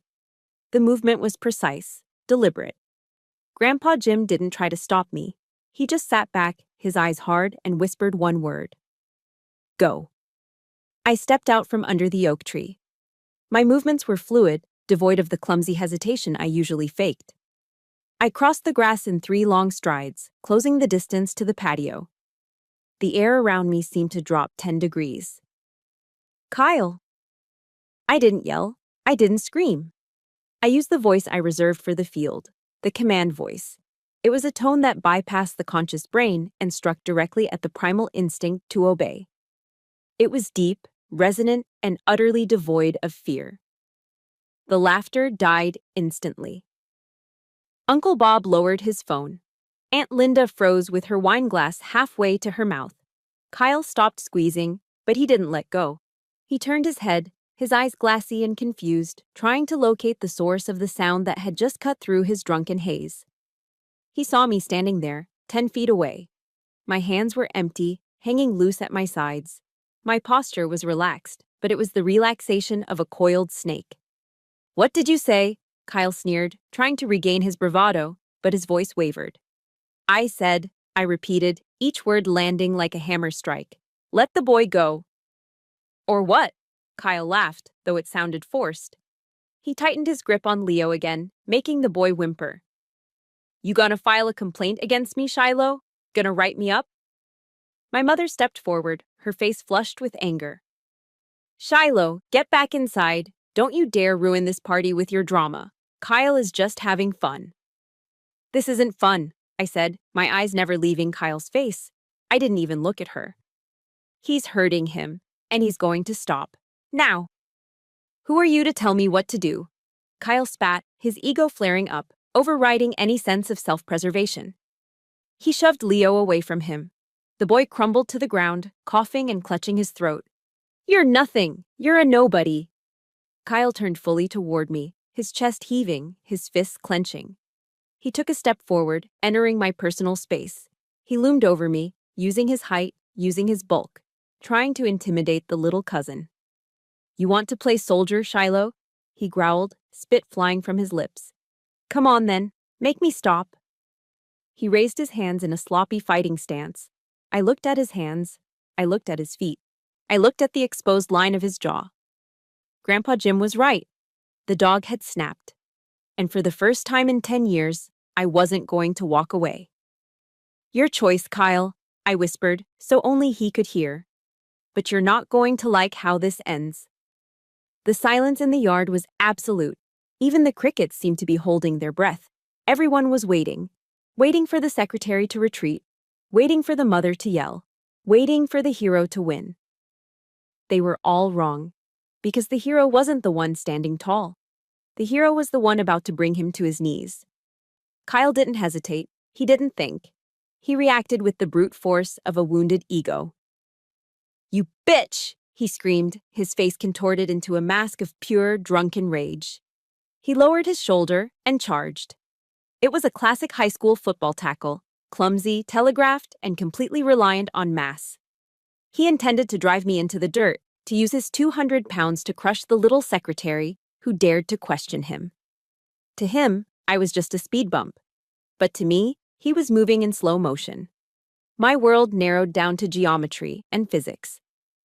The movement was precise, deliberate. Grandpa Jim didn't try to stop me. He just sat back, his eyes hard, and whispered one word. "Go." I stepped out from under the oak tree. My movements were fluid, devoid of the clumsy hesitation I usually faked. I crossed the grass in 3 long strides, closing the distance to the patio. The air around me seemed to drop 10 degrees. "Kyle!" I didn't yell. I didn't scream. I used the voice I reserved for the field, the command voice. It was a tone that bypassed the conscious brain and struck directly at the primal instinct to obey. It was deep, resonant, and utterly devoid of fear. The laughter died instantly. Uncle Bob lowered his phone. Aunt Linda froze with her wine glass halfway to her mouth. Kyle stopped squeezing, but he didn't let go. He turned his head, his eyes glassy and confused, trying to locate the source of the sound that had just cut through his drunken haze. He saw me standing there, 10 feet away. My hands were empty, hanging loose at my sides. My posture was relaxed, but it was the relaxation of a coiled snake. "What did you say?" Kyle sneered, trying to regain his bravado, but his voice wavered. I repeated, each word landing like a hammer strike. "Let the boy go." "Or what?" Kyle laughed, though it sounded forced. He tightened his grip on Leo again, making the boy whimper. "You gonna file a complaint against me, Shiloh? Gonna write me up?" My mother stepped forward, her face flushed with anger. "Shiloh, get back inside. Don't you dare ruin this party with your drama. Kyle is just having fun." "This isn't fun," I said, my eyes never leaving Kyle's face. I didn't even look at her. "He's hurting him, and he's going to stop. Now." "Who are you to tell me what to do?" Kyle spat, his ego flaring up, overriding any sense of self-preservation. He shoved Leo away from him. The boy crumbled to the ground, coughing and clutching his throat. "You're nothing. You're a nobody." Kyle turned fully toward me, his chest heaving, his fists clenching. He took a step forward, entering my personal space. He loomed over me, using his height, using his bulk, trying to intimidate the little cousin. "You want to play soldier, Shiloh?" He growled, spit flying from his lips. "Come on then, make me stop." He raised his hands in a sloppy fighting stance. I looked at his hands. I looked at his feet. I looked at the exposed line of his jaw. Grandpa Jim was right. The dog had snapped. And for the first time in 10 years, I wasn't going to walk away. "Your choice, Kyle," I whispered, so only he could hear. "But you're not going to like how this ends." The silence in the yard was absolute. Even the crickets seemed to be holding their breath. Everyone was waiting. Waiting for the secretary to retreat. Waiting for the mother to yell. Waiting for the hero to win. They were all wrong. Because the hero wasn't the one standing tall. The hero was the one about to bring him to his knees. Kyle didn't hesitate. He didn't think. He reacted with the brute force of a wounded ego. "You bitch!" he screamed, his face contorted into a mask of pure, drunken rage. He lowered his shoulder and charged. It was a classic high school football tackle, clumsy, telegraphed, and completely reliant on mass. He intended to drive me into the dirt, to use his 200 pounds to crush the little secretary who dared to question him. To him, I was just a speed bump. But to me, he was moving in slow motion. My world narrowed down to geometry and physics.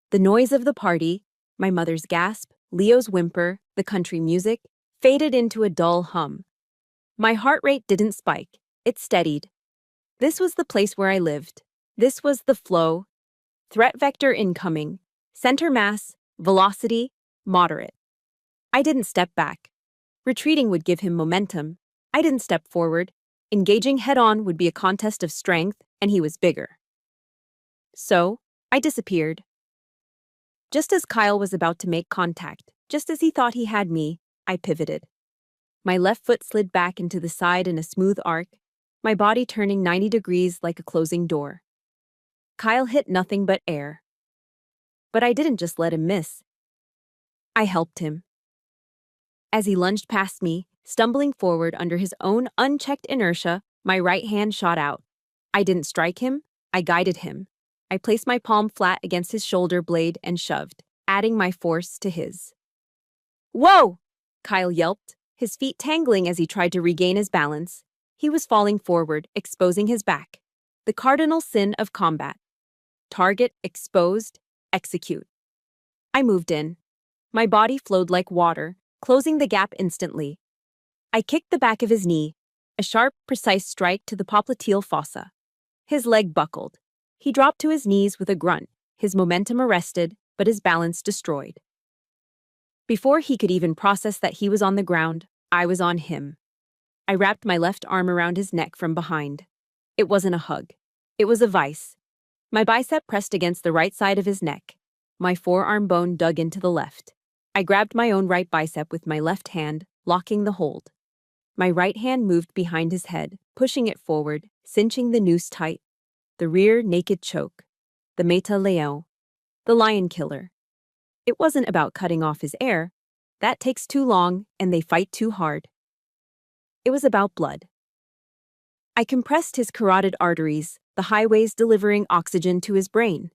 The noise of the party, my mother's gasp, Leo's whimper, the country music, faded into a dull hum. My heart rate didn't spike, it steadied. This was the place where I lived. This was the flow. Threat vector incoming. Center mass, velocity, moderate. I didn't step back. Retreating would give him momentum. I didn't step forward. Engaging head-on would be a contest of strength, and he was bigger. So, I disappeared. Just as Kyle was about to make contact, just as he thought he had me, I pivoted. My left foot slid back into the side in a smooth arc, my body turning 90 degrees like a closing door. Kyle hit nothing but air. But I didn't just let him miss. I helped him. As he lunged past me, stumbling forward under his own unchecked inertia, my right hand shot out. I didn't strike him, I guided him. I placed my palm flat against his shoulder blade and shoved, adding my force to his. "Whoa!" Kyle yelped, his feet tangling as he tried to regain his balance. He was falling forward, exposing his back. The cardinal sin of combat. Target exposed, execute. I moved in. My body flowed like water, closing the gap instantly. I kicked the back of his knee, a sharp, precise strike to the popliteal fossa. His leg buckled. He dropped to his knees with a grunt, his momentum arrested, but his balance destroyed. Before he could even process that he was on the ground, I was on him. I wrapped my left arm around his neck from behind. It wasn't a hug. It was a vice. My bicep pressed against the right side of his neck. My forearm bone dug into the left. I grabbed my own right bicep with my left hand, locking the hold. My right hand moved behind his head, pushing it forward, cinching the noose tight. The rear naked choke. The meta leão. The lion killer. It wasn't about cutting off his heir. That takes too long, and they fight too hard. It was about blood. I compressed his carotid arteries, the highways delivering oxygen to his brain.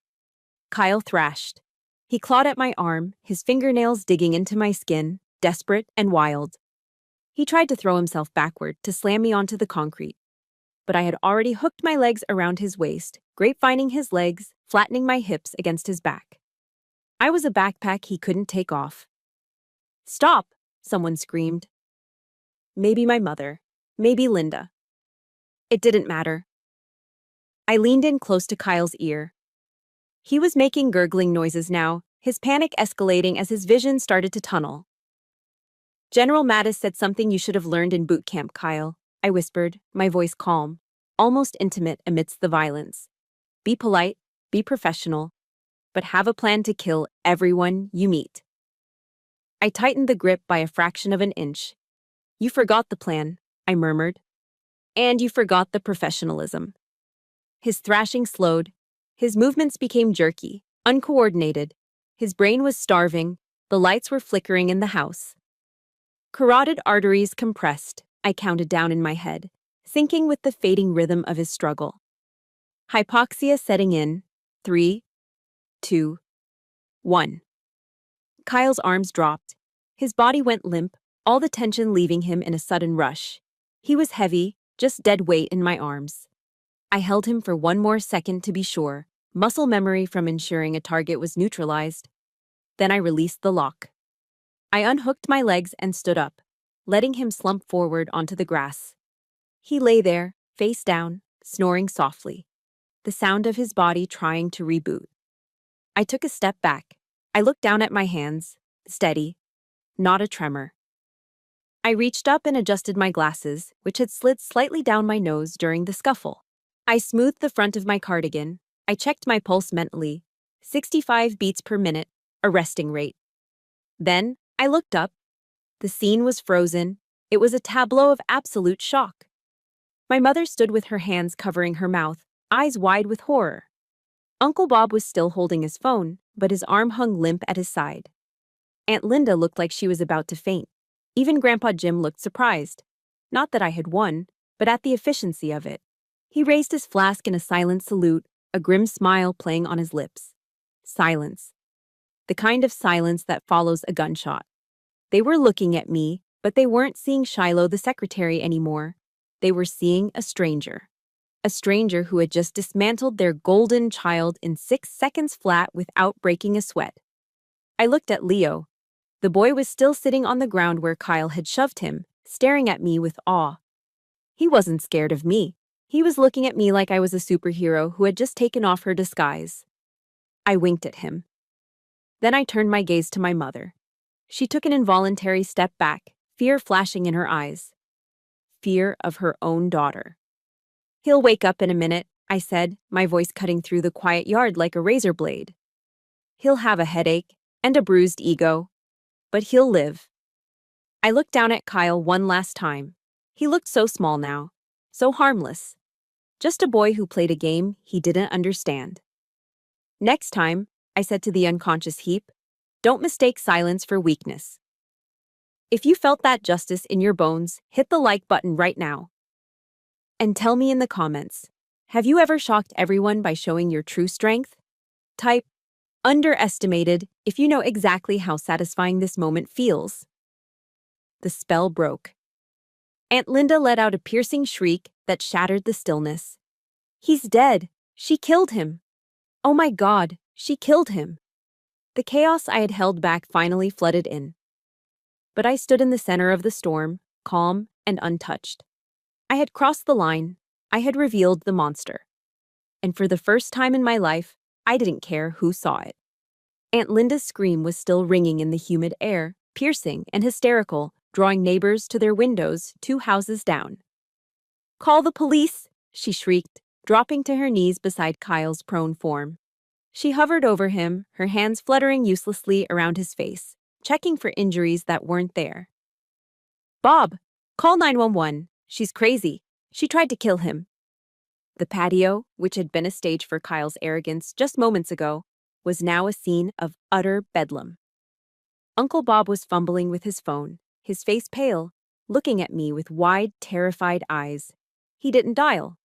Kyle thrashed. He clawed at my arm, his fingernails digging into my skin, desperate and wild. He tried to throw himself backward to slam me onto the concrete. But I had already hooked my legs around his waist, grapevining his legs, flattening my hips against his back. I was a backpack he couldn't take off. "Stop!" someone screamed. Maybe my mother. Maybe Linda. It didn't matter. I leaned in close to Kyle's ear. He was making gurgling noises now, his panic escalating as his vision started to tunnel. "General Mattis said something you should have learned in boot camp, Kyle," I whispered, my voice calm, almost intimate amidst the violence. "Be polite, be professional, but have a plan to kill everyone you meet." I tightened the grip by a fraction of an inch. "You forgot the plan," I murmured. "And you forgot the professionalism." His thrashing slowed. His movements became jerky, uncoordinated. His brain was starving. The lights were flickering in the house. Carotid arteries compressed, I counted down in my head, syncing with the fading rhythm of his struggle. Hypoxia setting in. 3, 2, 1. Kyle's arms dropped. His body went limp, all the tension leaving him in a sudden rush. He was heavy, just dead weight in my arms. I held him for one more second to be sure, muscle memory from ensuring a target was neutralized. Then I released the lock. I unhooked my legs and stood up, letting him slump forward onto the grass. He lay there, face down, snoring softly, the sound of his body trying to reboot. I took a step back. I looked down at my hands, steady, not a tremor. I reached up and adjusted my glasses, which had slid slightly down my nose during the scuffle. I smoothed the front of my cardigan. I checked my pulse mentally. 65 beats per minute, a resting rate. Then, I looked up. The scene was frozen. It was a tableau of absolute shock. My mother stood with her hands covering her mouth, eyes wide with horror. Uncle Bob was still holding his phone, but his arm hung limp at his side. Aunt Linda looked like she was about to faint. Even Grandpa Jim looked surprised. Not that I had won, but at the efficiency of it. He raised his flask in a silent salute, a grim smile playing on his lips. Silence. The kind of silence that follows a gunshot. They were looking at me, but they weren't seeing Shiloh the secretary anymore. They were seeing a stranger. A stranger who had just dismantled their golden child in 6 seconds flat without breaking a sweat. I looked at Leo. The boy was still sitting on the ground where Kyle had shoved him, staring at me with awe. He wasn't scared of me. He was looking at me like I was a superhero who had just taken off her disguise. I winked at him. Then I turned my gaze to my mother. She took an involuntary step back, fear flashing in her eyes. Fear of her own daughter. "He'll wake up in a minute," I said, my voice cutting through the quiet yard like a razor blade. "He'll have a headache and a bruised ego, but he'll live." I looked down at Kyle one last time. He looked so small now, so harmless. Just a boy who played a game he didn't understand. "Next time," I said to the unconscious heap, "don't mistake silence for weakness." If you felt that justice in your bones, hit the like button right now. And tell me in the comments, have you ever shocked everyone by showing your true strength? Type underestimated if you know exactly how satisfying this moment feels. The spell broke. Aunt Linda let out a piercing shriek that shattered the stillness. "He's dead. She killed him. Oh my God, she killed him." The chaos I had held back finally flooded in. But I stood in the center of the storm, calm and untouched. I had crossed the line. I had revealed the monster. And for the first time in my life, I didn't care who saw it. Aunt Linda's scream was still ringing in the humid air, piercing and hysterical, drawing neighbors to their windows 2 houses down. "Call the police!" she shrieked, dropping to her knees beside Kyle's prone form. She hovered over him, her hands fluttering uselessly around his face, checking for injuries that weren't there. "Bob!" Call 911. She's crazy. She tried to kill him. The patio, which had been a stage for Kyle's arrogance just moments ago, was now a scene of utter bedlam. Uncle Bob was fumbling with his phone, his face pale, looking at me with wide, terrified eyes. He didn't dial.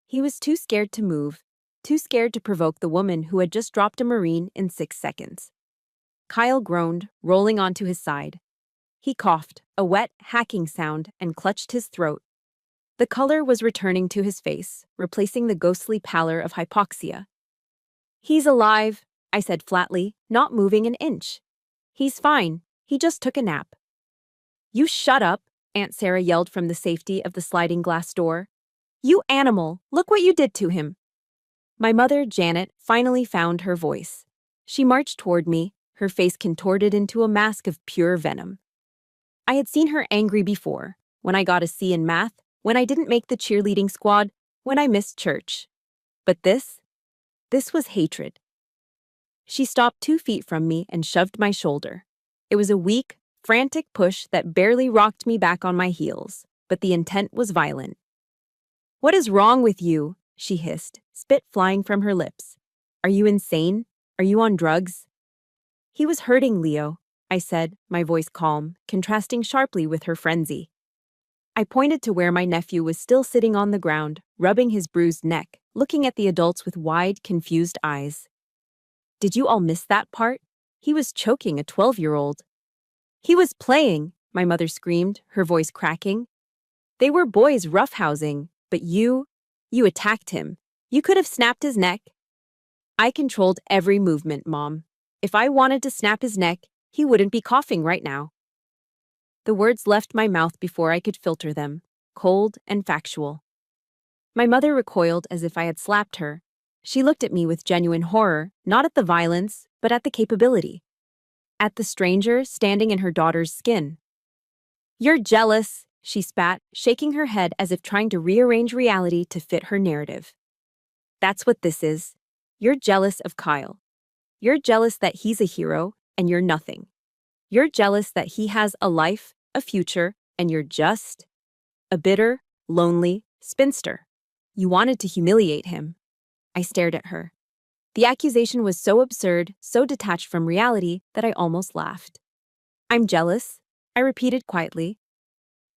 He was too scared to move, too scared to provoke the woman who had just dropped a Marine in 6 seconds. Kyle groaned, rolling onto his side. He coughed, a wet, hacking sound, and clutched his throat. The color was returning to his face, replacing the ghostly pallor of hypoxia. "He's alive," I said flatly, not moving an inch. "He's fine. He just took a nap." "You shut up," Aunt Sarah yelled from the safety of the sliding glass door. "You animal, look what you did to him." My mother, Janet, finally found her voice. She marched toward me, her face contorted into a mask of pure venom. I had seen her angry before, when I got a C in math, when I didn't make the cheerleading squad, when I missed church. But this was hatred. She stopped 2 feet from me and shoved my shoulder. It was a weak, frantic push that barely rocked me back on my heels, but the intent was violent. "What is wrong with you?" she hissed, spit flying from her lips. "Are you insane? Are you on drugs?" "He was hurting Leo," I said, my voice calm, contrasting sharply with her frenzy. I pointed to where my nephew was still sitting on the ground, rubbing his bruised neck, looking at the adults with wide, confused eyes. "Did you all miss that part? He was choking a 12-year-old. "He was playing," my mother screamed, her voice cracking. "They were boys roughhousing, but you attacked him. You could have snapped his neck." "I controlled every movement, Mom. If I wanted to snap his neck, he wouldn't be coughing right now." The words left my mouth before I could filter them, cold and factual. My mother recoiled as if I had slapped her. She looked at me with genuine horror, not at the violence, but at the capability. At the stranger standing in her daughter's skin. "You're jealous," she spat, shaking her head as if trying to rearrange reality to fit her narrative. "That's what this is. You're jealous of Kyle. You're jealous that he's a hero, and you're nothing. You're jealous that he has a life, a future, and you're just a bitter, lonely spinster. You wanted to humiliate him." I stared at her. The accusation was so absurd, so detached from reality, that I almost laughed. "I'm jealous," I repeated quietly.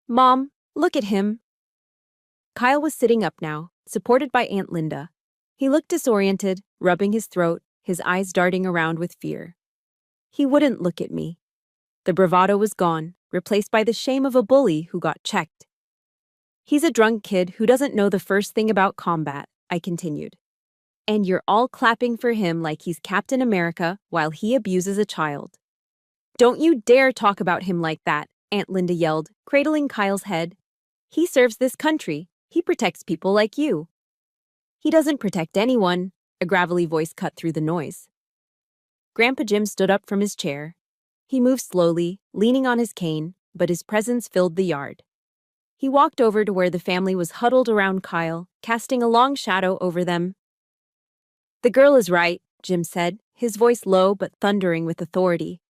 "Mom, look at him." Kyle was sitting up now, supported by Aunt Linda. He looked disoriented, rubbing his throat, his eyes darting around with fear. He wouldn't look at me. The bravado was gone, replaced by the shame of a bully who got checked. "He's a drunk kid who doesn't know the first thing about combat," I continued. "And you're all clapping for him like he's Captain America while he abuses a child." "Don't you dare talk about him like that," Aunt Linda yelled, cradling Kyle's head. "He serves this country. He protects people like you." "He doesn't protect anyone," a gravelly voice cut through the noise. Grandpa Jim stood up from his chair. He moved slowly, leaning on his cane, but his presence filled the yard. He walked over to where the family was huddled around Kyle, casting a long shadow over them. "The girl is right," Jim said, his voice low but thundering with authority.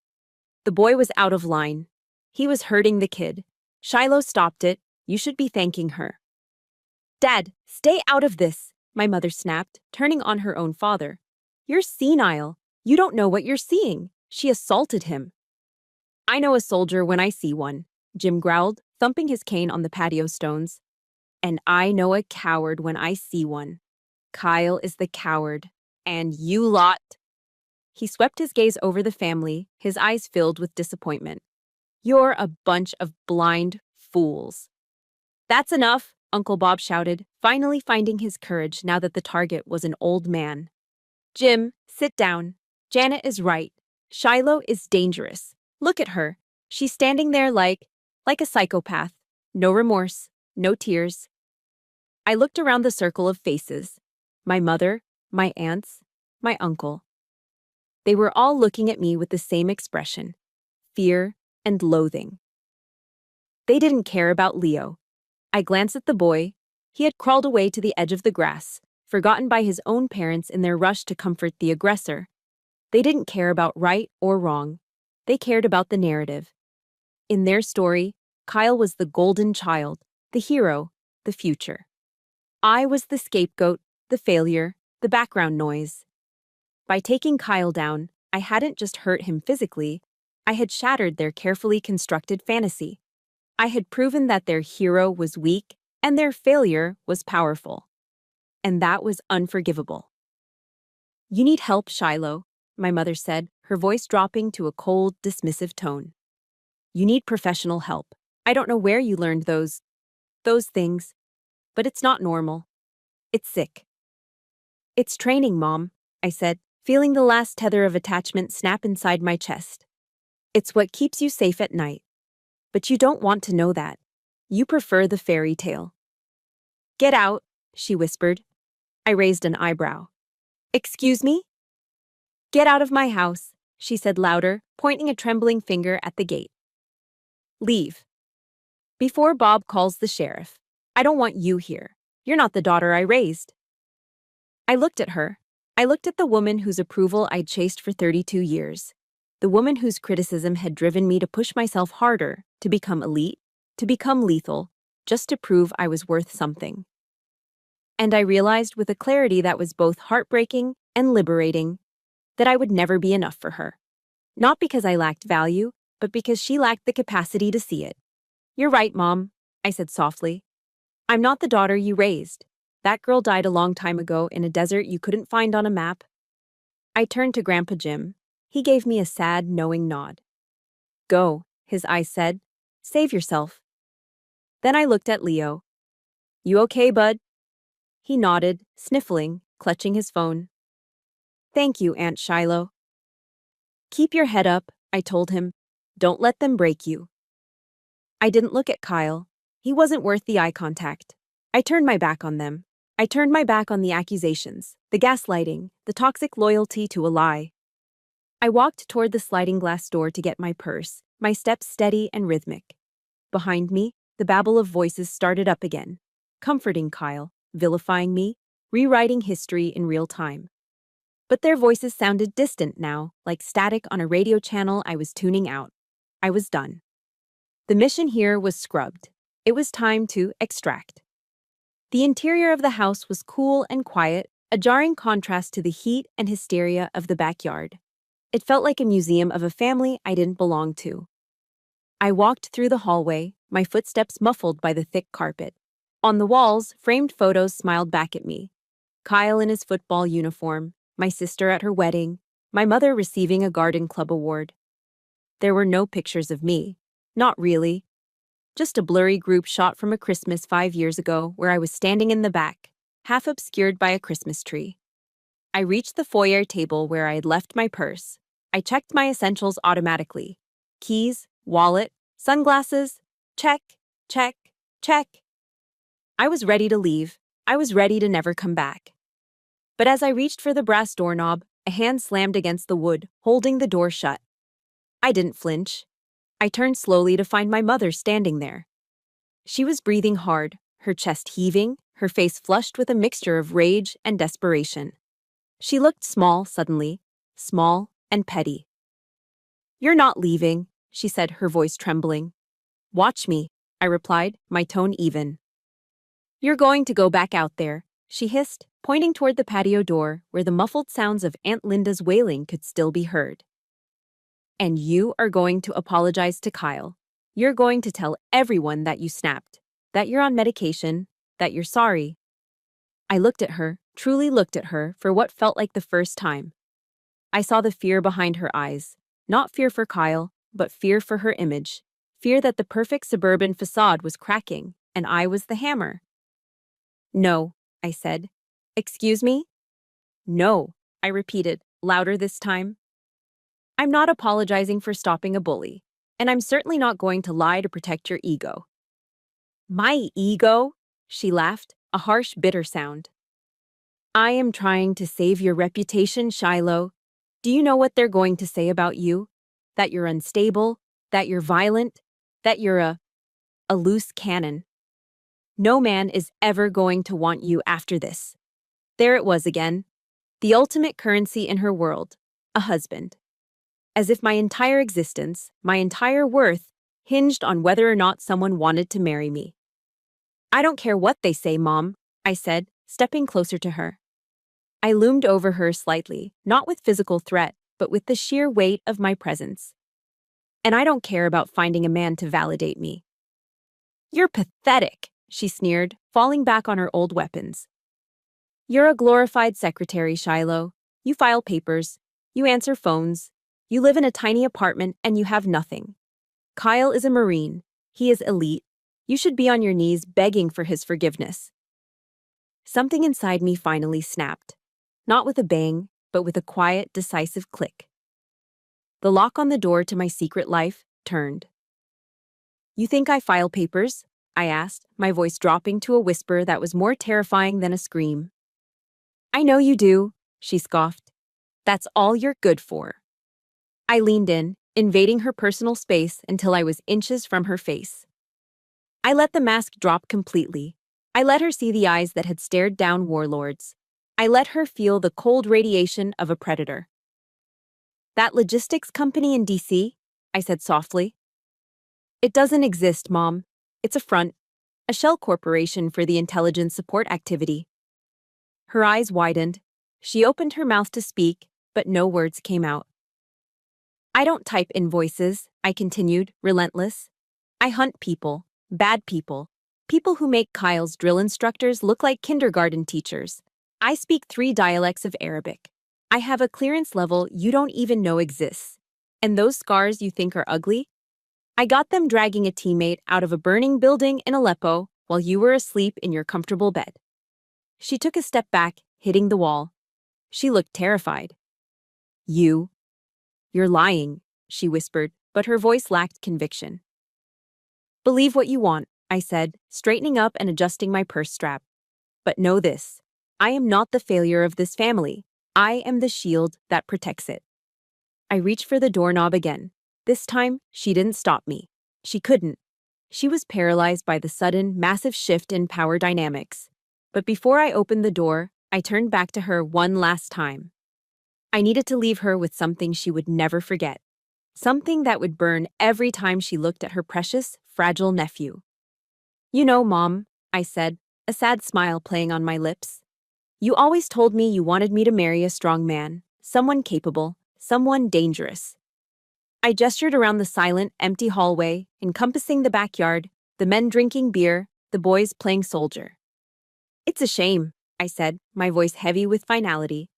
"The boy was out of line. He was hurting the kid. Shiloh stopped it. You should be thanking her." "Dad, stay out of this," my mother snapped, turning on her own father. "You're senile. You don't know what you're seeing. She assaulted him." "I know a soldier when I see one," Jim growled, thumping his cane on the patio stones. "And I know a coward when I see one. Kyle is the coward. And you lot—" He swept his gaze over the family, his eyes filled with disappointment. "You're a bunch of blind fools." "That's enough," Uncle Bob shouted, finally finding his courage now that the target was an old man. "Jim, sit down. Janet is right. Shiloh is dangerous. Look at her. She's standing there like a psychopath. No remorse, no tears." I looked around the circle of faces. My mother, my aunts, my uncle. They were all looking at me with the same expression, fear and loathing. They didn't care about Leo. I glanced at the boy. He had crawled away to the edge of the grass, forgotten by his own parents in their rush to comfort the aggressor. They didn't care about right or wrong. They cared about the narrative. In their story, Kyle was the golden child, the hero, the future. I was the scapegoat, the failure, the background noise. By taking Kyle down, I hadn't just hurt him physically, I had shattered their carefully constructed fantasy. I had proven that their hero was weak and their failure was powerful. And that was unforgivable. "You need help, Shiloh," my mother said, her voice dropping to a cold, dismissive tone. "You need professional help. I don't know where you learned those things, but it's not normal. It's sick." "It's training, Mom," I said, feeling the last tether of attachment snap inside my chest. "It's what keeps you safe at night. But you don't want to know that. You prefer the fairy tale." "Get out," she whispered. I raised an eyebrow. "Excuse me?" "Get out of my house," she said louder, pointing a trembling finger at the gate. "Leave. Before Bob calls the sheriff. I don't want you here. You're not the daughter I raised." I looked at her. I looked at the woman whose approval I'd chased for 32 years. The woman whose criticism had driven me to push myself harder, to become elite, to become lethal, just to prove I was worth something. And I realized with a clarity that was both heartbreaking and liberating that I would never be enough for her. Not because I lacked value, but because she lacked the capacity to see it. "You're right, Mom," I said softly. "I'm not the daughter you raised. That girl died a long time ago in a desert you couldn't find on a map." I turned to Grandpa Jim. He gave me a sad, knowing nod. "Go," his eyes said. "Save yourself." Then I looked at Leo. "You okay, bud?" He nodded, sniffling, clutching his phone. "Thank you, Aunt Shiloh." "Keep your head up," I told him. "Don't let them break you." I didn't look at Kyle. He wasn't worth the eye contact. I turned my back on them. I turned my back on the accusations, the gaslighting, the toxic loyalty to a lie. I walked toward the sliding glass door to get my purse, my steps steady and rhythmic. Behind me, the babble of voices started up again, comforting Kyle, vilifying me, rewriting history in real time. But their voices sounded distant now, like static on a radio channel I was tuning out. I was done. The mission here was scrubbed. It was time to extract. The interior of the house was cool and quiet, a jarring contrast to the heat and hysteria of the backyard. It felt like a museum of a family I didn't belong to. I walked through the hallway, my footsteps muffled by the thick carpet. On the walls, framed photos smiled back at me. Kyle in his football uniform, my sister at her wedding, my mother receiving a garden club award. There were no pictures of me. Not really. Just a blurry group shot from a Christmas 5 years ago where I was standing in the back, half obscured by a Christmas tree. I reached the foyer table where I had left my purse. I checked my essentials automatically. Keys, wallet, sunglasses, check, check, check. I was ready to leave. I was ready to never come back. But as I reached for the brass doorknob, a hand slammed against the wood, holding the door shut. I didn't flinch. I turned slowly to find my mother standing there. She was breathing hard, her chest heaving, her face flushed with a mixture of rage and desperation. She looked small suddenly, small and petty. "You're not leaving," she said, her voice trembling. "Watch me," I replied, my tone even. "You're going to go back out there," she hissed, pointing toward the patio door where the muffled sounds of Aunt Linda's wailing could still be heard. "And you are going to apologize to Kyle. You're going to tell everyone that you snapped, that you're on medication, that you're sorry." I looked at her, truly looked at her for what felt like the first time. I saw the fear behind her eyes, not fear for Kyle, but fear for her image, fear that the perfect suburban facade was cracking, and I was the hammer. "No," I said. "Excuse me?" "No," I repeated, louder this time. "I'm not apologizing for stopping a bully, and I'm certainly not going to lie to protect your ego." "My ego?" she laughed, a harsh, bitter sound. "I am trying to save your reputation, Shiloh. Do you know what they're going to say about you? That you're unstable, that you're violent, that you're a loose cannon. No man is ever going to want you after this." There it was again. The ultimate currency in her world, a husband. As if my entire existence, my entire worth, hinged on whether or not someone wanted to marry me. I don't care what they say, Mom, I said, stepping closer to her. I loomed over her slightly, not with physical threat, but with the sheer weight of my presence. And I don't care about finding a man to validate me. You're pathetic, she sneered, falling back on her old weapons. You're a glorified secretary, Shiloh. You file papers. You answer phones. You live in a tiny apartment and you have nothing. Kyle is a Marine. He is elite. You should be on your knees begging for his forgiveness. Something inside me finally snapped. Not with a bang, but with a quiet, decisive click. The lock on the door to my secret life turned. You think I file papers? I asked, my voice dropping to a whisper that was more terrifying than a scream. I know you do, she scoffed. That's all you're good for. I leaned in, invading her personal space until I was inches from her face. I let the mask drop completely. I let her see the eyes that had stared down warlords. I let her feel the cold radiation of a predator. That logistics company in D.C.? I said softly. It doesn't exist, Mom. It's a front, a shell corporation for the intelligence support activity. Her eyes widened. She opened her mouth to speak, but no words came out. I don't type invoices, I continued, relentless. I hunt people, bad people, people who make Kyle's drill instructors look like kindergarten teachers. I speak 3 dialects of Arabic. I have a clearance level you don't even know exists. And those scars you think are ugly? I got them dragging a teammate out of a burning building in Aleppo while you were asleep in your comfortable bed. She took a step back, hitting the wall. She looked terrified. You're lying, she whispered, but her voice lacked conviction. Believe what you want, I said, straightening up and adjusting my purse strap. But know this. I am not the failure of this family. I am the shield that protects it. I reached for the doorknob again. This time, she didn't stop me. She couldn't. She was paralyzed by the sudden, massive shift in power dynamics. But before I opened the door, I turned back to her one last time. I needed to leave her with something she would never forget. Something that would burn every time she looked at her precious, fragile nephew. You know, Mom, I said, a sad smile playing on my lips. You always told me you wanted me to marry a strong man, someone capable, someone dangerous. I gestured around the silent, empty hallway, encompassing the backyard, the men drinking beer, the boys playing soldier. It's a shame, I said, my voice heavy with finality.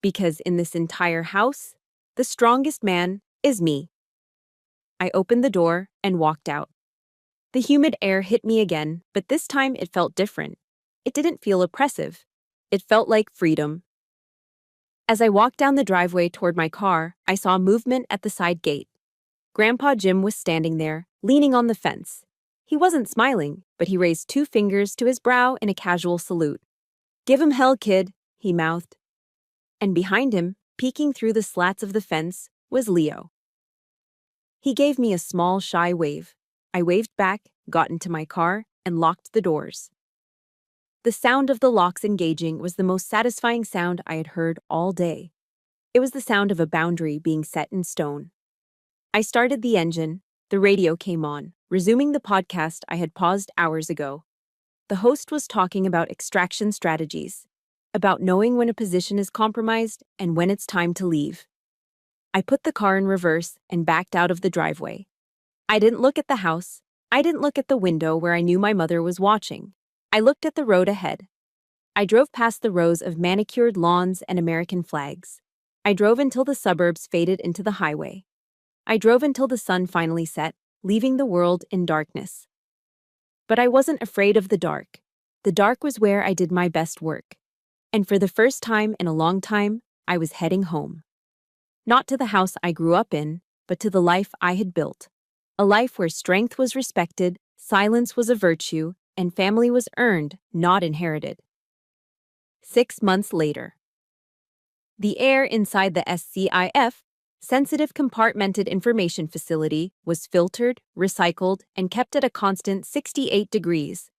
Because in this entire house, the strongest man is me. I opened the door and walked out. The humid air hit me again, but this time it felt different. It didn't feel oppressive. It felt like freedom. As I walked down the driveway toward my car, I saw movement at the side gate. Grandpa Jim was standing there, leaning on the fence. He wasn't smiling, but he raised 2 fingers to his brow in a casual salute. Give him hell, kid, he mouthed. And behind him, peeking through the slats of the fence, was Leo. He gave me a small, shy wave. I waved back, got into my car, and locked the doors. The sound of the locks engaging was the most satisfying sound I had heard all day. It was the sound of a boundary being set in stone. I started the engine. The radio came on, resuming the podcast I had paused hours ago. The host was talking about extraction strategies, about knowing when a position is compromised and when it's time to leave. I put the car in reverse and backed out of the driveway. I didn't look at the house. I didn't look at the window where I knew my mother was watching. I looked at the road ahead. I drove past the rows of manicured lawns and American flags. I drove until the suburbs faded into the highway. I drove until the sun finally set, leaving the world in darkness. But I wasn't afraid of the dark. The dark was where I did my best work. And for the first time in a long time, I was heading home. Not to the house I grew up in, but to the life I had built. A life where strength was respected, silence was a virtue, and family was earned, not inherited. 6 months later. The air inside the SCIF, Sensitive Compartmented Information Facility, was filtered, recycled, and kept at a constant 68 degrees.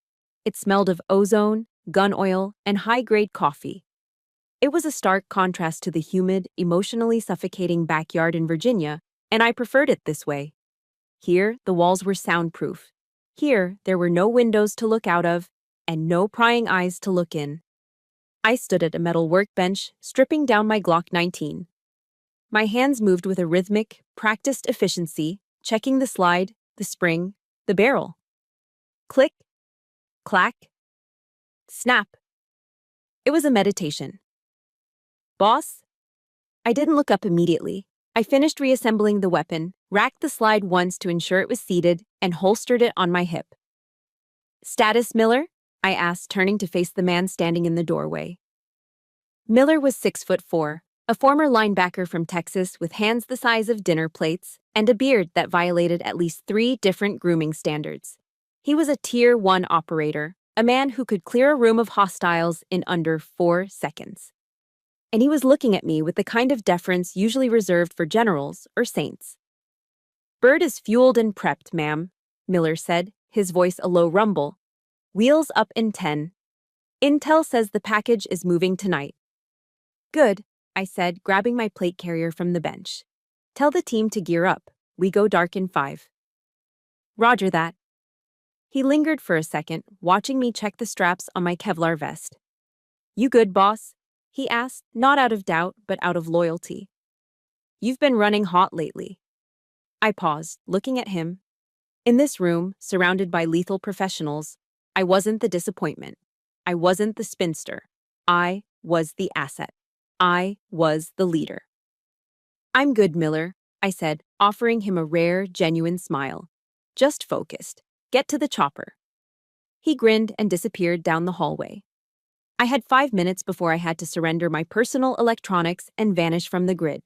It smelled of ozone, gun oil, and high-grade coffee. It was a stark contrast to the humid, emotionally suffocating backyard in Virginia, and I preferred it this way. Here, the walls were soundproof. Here, there were no windows to look out of, and no prying eyes to look in. I stood at a metal workbench, stripping down my Glock 19. My hands moved with a rhythmic, practiced efficiency, checking the slide, the spring, the barrel. Click, clack, snap. It was a meditation. Boss? I didn't look up immediately. I finished reassembling the weapon, racked the slide once to ensure it was seated, and holstered it on my hip. Status, Miller? I asked, turning to face the man standing in the doorway. Miller was 6'4", a former linebacker from Texas with hands the size of dinner plates and a beard that violated at least 3 different grooming standards. He was a Tier 1 operator, a man who could clear a room of hostiles in under 4 seconds. And he was looking at me with the kind of deference usually reserved for generals or saints. Bird is fueled and prepped, ma'am, Miller said, his voice a low rumble. Wheels up in 10. Intel says the package is moving tonight. Good, I said, grabbing my plate carrier from the bench. Tell the team to gear up. We go dark in 5. Roger that. He lingered for a second, watching me check the straps on my Kevlar vest. You good, boss? He asked, not out of doubt, but out of loyalty. You've been running hot lately. I paused, looking at him. In this room, surrounded by lethal professionals, I wasn't the disappointment. I wasn't the spinster. I was the asset. I was the leader. I'm good, Miller, I said, offering him a rare, genuine smile. Just focused. Get to the chopper. He grinned and disappeared down the hallway. I had 5 minutes before I had to surrender my personal electronics and vanish from the grid.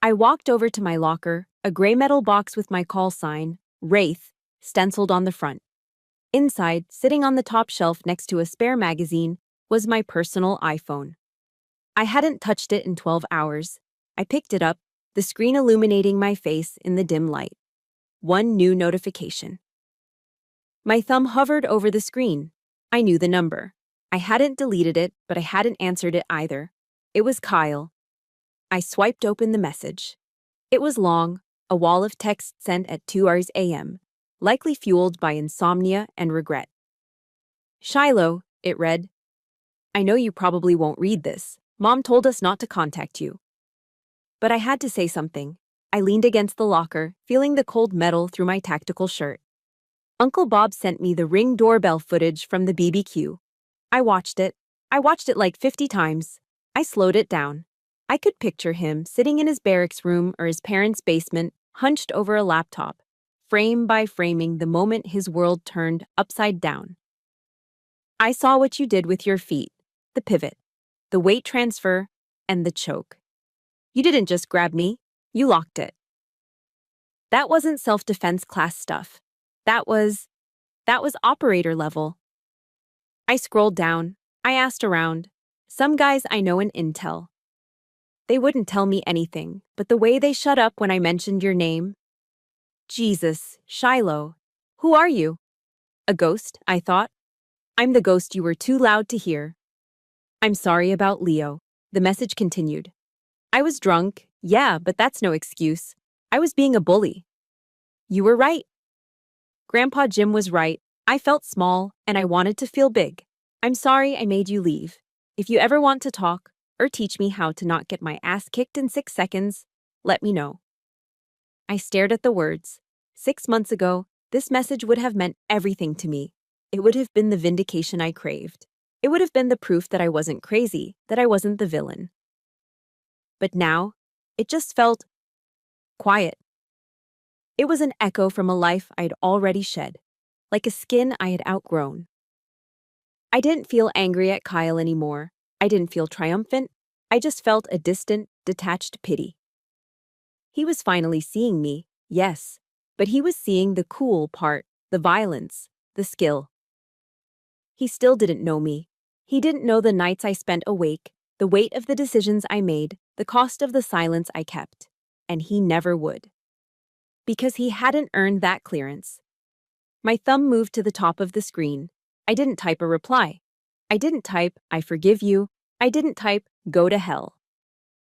I walked over to my locker, a gray metal box with my call sign, Wraith, stenciled on the front. Inside, sitting on the top shelf next to a spare magazine, was my personal iPhone. I hadn't touched it in 12 hours. I picked it up, the screen illuminating my face in the dim light. One new notification. My thumb hovered over the screen. I knew the number. I hadn't deleted it, but I hadn't answered it either. It was Kyle. I swiped open the message. It was long, a wall of text sent at 2 a.m., likely fueled by insomnia and regret. Shiloh, it read. I know you probably won't read this. Mom told us not to contact you. But I had to say something. I leaned against the locker, feeling the cold metal through my tactical shirt. Uncle Bob sent me the Ring doorbell footage from the BBQ. I watched it. I watched it like 50 times. I slowed it down. I could picture him sitting in his barracks room or his parents' basement, hunched over a laptop, frame by framing the moment his world turned upside down. I saw what you did with your feet, the pivot, the weight transfer, and the choke. You didn't just grab me, you locked it. That wasn't self-defense class stuff. That was operator level. I scrolled down. I asked around. Some guys I know in Intel. They wouldn't tell me anything, but the way they shut up when I mentioned your name. Jesus, Shiloh. Who are you? A ghost, I thought. I'm the ghost you were too loud to hear. I'm sorry about Leo. The message continued. I was drunk, yeah, but that's no excuse. I was being a bully. You were right. Grandpa Jim was right. I felt small, and I wanted to feel big. I'm sorry I made you leave. If you ever want to talk, or teach me how to not get my ass kicked in 6 seconds, let me know. I stared at the words. 6 months ago, this message would have meant everything to me. It would have been the vindication I craved. It would have been the proof that I wasn't crazy, that I wasn't the villain. But now, it just felt quiet. It was an echo from a life I'd already shed, like a skin I had outgrown. I didn't feel angry at Kyle anymore. I didn't feel triumphant. I just felt a distant, detached pity. He was finally seeing me, yes, but he was seeing the cool part, the violence, the skill. He still didn't know me. He didn't know the nights I spent awake, the weight of the decisions I made, the cost of the silence I kept. And he never would. Because he hadn't earned that clearance. My thumb moved to the top of the screen. I didn't type a reply. I didn't type, I forgive you. I didn't type, go to hell.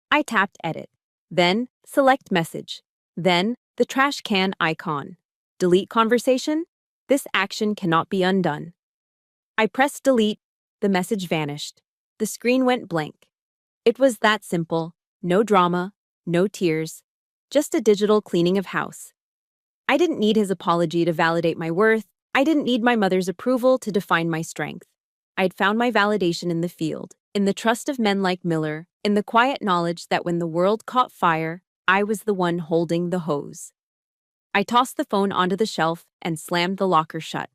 I tapped edit. Then, select message. Then, the trash can icon. Delete conversation? This action cannot be undone. I pressed delete. The message vanished. The screen went blank. It was that simple. No drama, no tears, just a digital cleaning of house. I didn't need his apology to validate my worth. I didn't need my mother's approval to define my strength. I had found my validation in the field, in the trust of men like Miller, in the quiet knowledge that when the world caught fire, I was the one holding the hose. I tossed the phone onto the shelf and slammed the locker shut.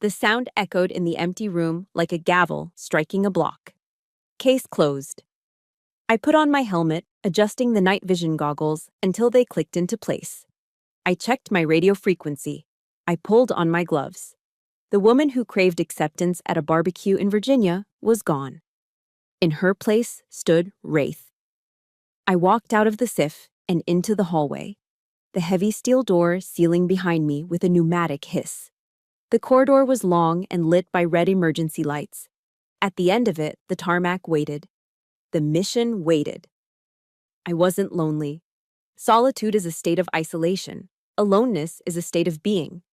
The sound echoed in the empty room like a gavel striking a block. Case closed. I put on my helmet, adjusting the night vision goggles until they clicked into place. I checked my radio frequency. I pulled on my gloves. The woman who craved acceptance at a barbecue in Virginia was gone. In her place stood Wraith. I walked out of the SIF and into the hallway, the heavy steel door sealing behind me with a pneumatic hiss. The corridor was long and lit by red emergency lights. At the end of it, the tarmac waited. The mission waited. I wasn't lonely. Solitude is a state of isolation. Aloneness is a state of being.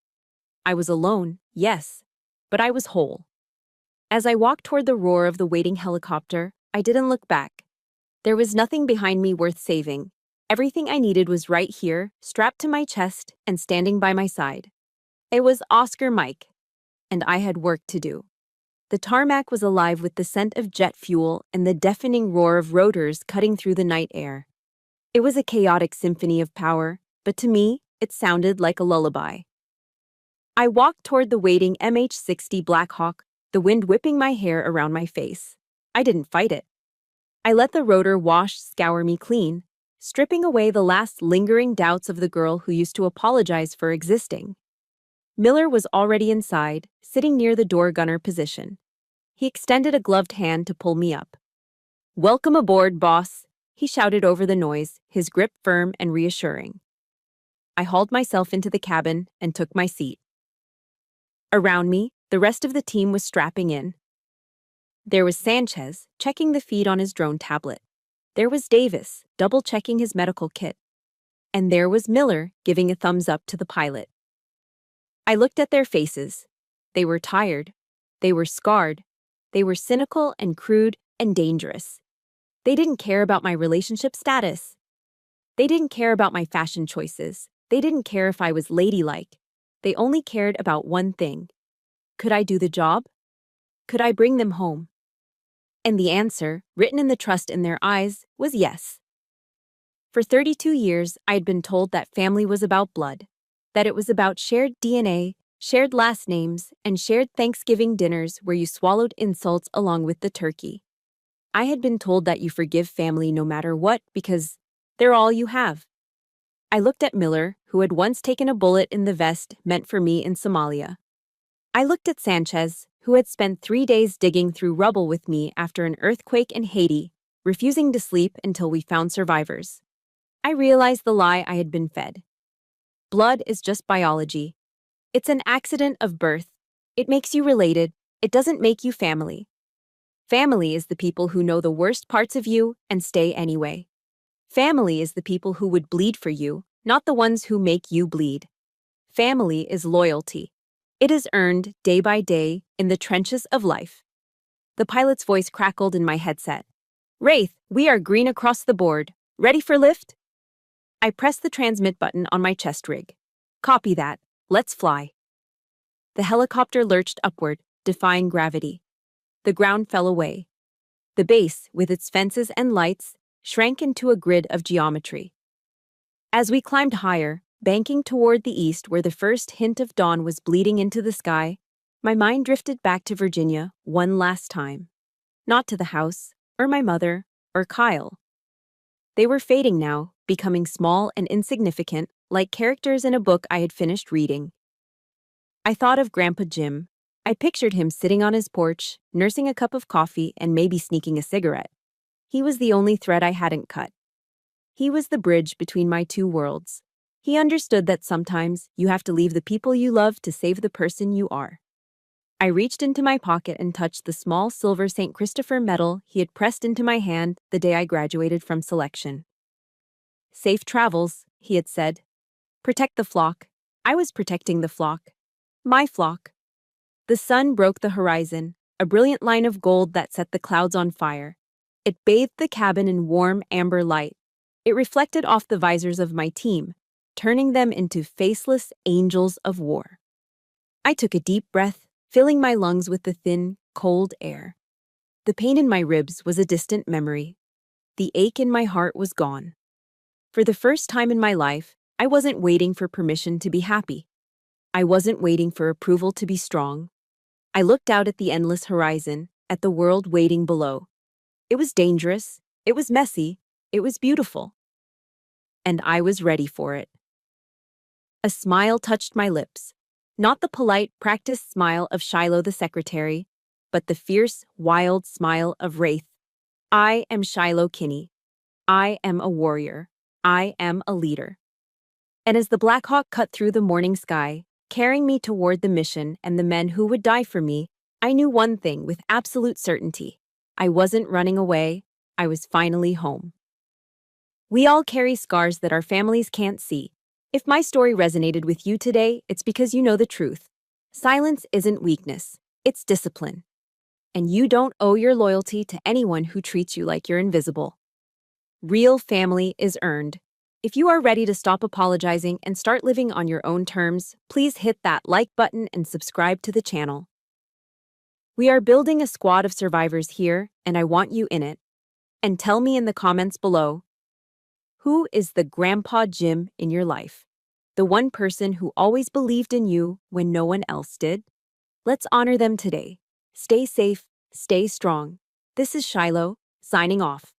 I was alone, yes, but I was whole. As I walked toward the roar of the waiting helicopter, I didn't look back. There was nothing behind me worth saving. Everything I needed was right here, strapped to my chest and standing by my side. It was Oscar Mike, and I had work to do. The tarmac was alive with the scent of jet fuel and the deafening roar of rotors cutting through the night air. It was a chaotic symphony of power, but to me, it sounded like a lullaby. I walked toward the waiting MH-60 Blackhawk, the wind whipping my hair around my face. I didn't fight it. I let the rotor wash scour me clean, stripping away the last lingering doubts of the girl who used to apologize for existing. Miller was already inside, sitting near the door gunner position. He extended a gloved hand to pull me up. "Welcome aboard, boss," he shouted over the noise, his grip firm and reassuring. I hauled myself into the cabin and took my seat. Around me, the rest of the team was strapping in. There was Sanchez, checking the feed on his drone tablet. There was Davis, double-checking his medical kit. And there was Miller, giving a thumbs up to the pilot. I looked at their faces. They were tired. They were scarred. They were cynical and crude and dangerous. They didn't care about my relationship status. They didn't care about my fashion choices. They didn't care if I was ladylike. They only cared about one thing. Could I do the job? Could I bring them home? And the answer, written in the trust in their eyes, was yes. For 32 years, I had been told that family was about blood, that it was about shared DNA, shared last names, and shared Thanksgiving dinners where you swallowed insults along with the turkey. I had been told that you forgive family no matter what because they're all you have. I looked at Miller, who had once taken a bullet in the vest meant for me in Somalia. I looked at Sanchez, who had spent 3 days digging through rubble with me after an earthquake in Haiti, refusing to sleep until we found survivors. I realized the lie I had been fed. Blood is just biology. It's an accident of birth. It makes you related. It doesn't make you family. Family is the people who know the worst parts of you and stay anyway. Family is the people who would bleed for you, not the ones who make you bleed. Family is loyalty. It is earned day by day in the trenches of life. The pilot's voice crackled in my headset. "Wraith, we are green across the board. Ready for lift?" I pressed the transmit button on my chest rig. "Copy that. Let's fly." The helicopter lurched upward, defying gravity. The ground fell away. The base, with its fences and lights, shrank into a grid of geometry. As we climbed higher, banking toward the east where the first hint of dawn was bleeding into the sky, my mind drifted back to Virginia one last time. Not to the house, or my mother, or Kyle. They were fading now, becoming small and insignificant, like characters in a book I had finished reading. I thought of Grandpa Jim. I pictured him sitting on his porch, nursing a cup of coffee and maybe sneaking a cigarette. He was the only thread I hadn't cut. He was the bridge between my two worlds. He understood that sometimes you have to leave the people you love to save the person you are. I reached into my pocket and touched the small silver St. Christopher medal he had pressed into my hand the day I graduated from selection. "Safe travels," he had said. "Protect the flock. I was protecting the flock. My flock. The sun broke the horizon, a brilliant line of gold that set the clouds on fire. It bathed the cabin in warm amber light. It reflected off the visors of my team, turning them into faceless angels of war. I took a deep breath, filling my lungs with the thin, cold air. The pain in my ribs was a distant memory. The ache in my heart was gone. For the first time in my life, I wasn't waiting for permission to be happy. I wasn't waiting for approval to be strong. I looked out at the endless horizon, at the world waiting below. It was dangerous, it was messy, it was beautiful. And I was ready for it. A smile touched my lips. Not the polite, practiced smile of Shiloh the secretary, but the fierce, wild smile of Wraith. I am Shiloh Kinney. I am a warrior. I am a leader. And as the Black Hawk cut through the morning sky, carrying me toward the mission and the men who would die for me, I knew one thing with absolute certainty. I wasn't running away. I was finally home. We all carry scars that our families can't see. If my story resonated with you today, it's because you know the truth. Silence isn't weakness, it's discipline. And you don't owe your loyalty to anyone who treats you like you're invisible. Real family is earned. If you are ready to stop apologizing and start living on your own terms, please hit that like button and subscribe to the channel. We are building a squad of survivors here, and I want you in it. And tell me in the comments below, who is the Grandpa Jim in your life? The one person who always believed in you when no one else did? Let's honor them today. Stay safe, stay strong. This is Shiloh, signing off.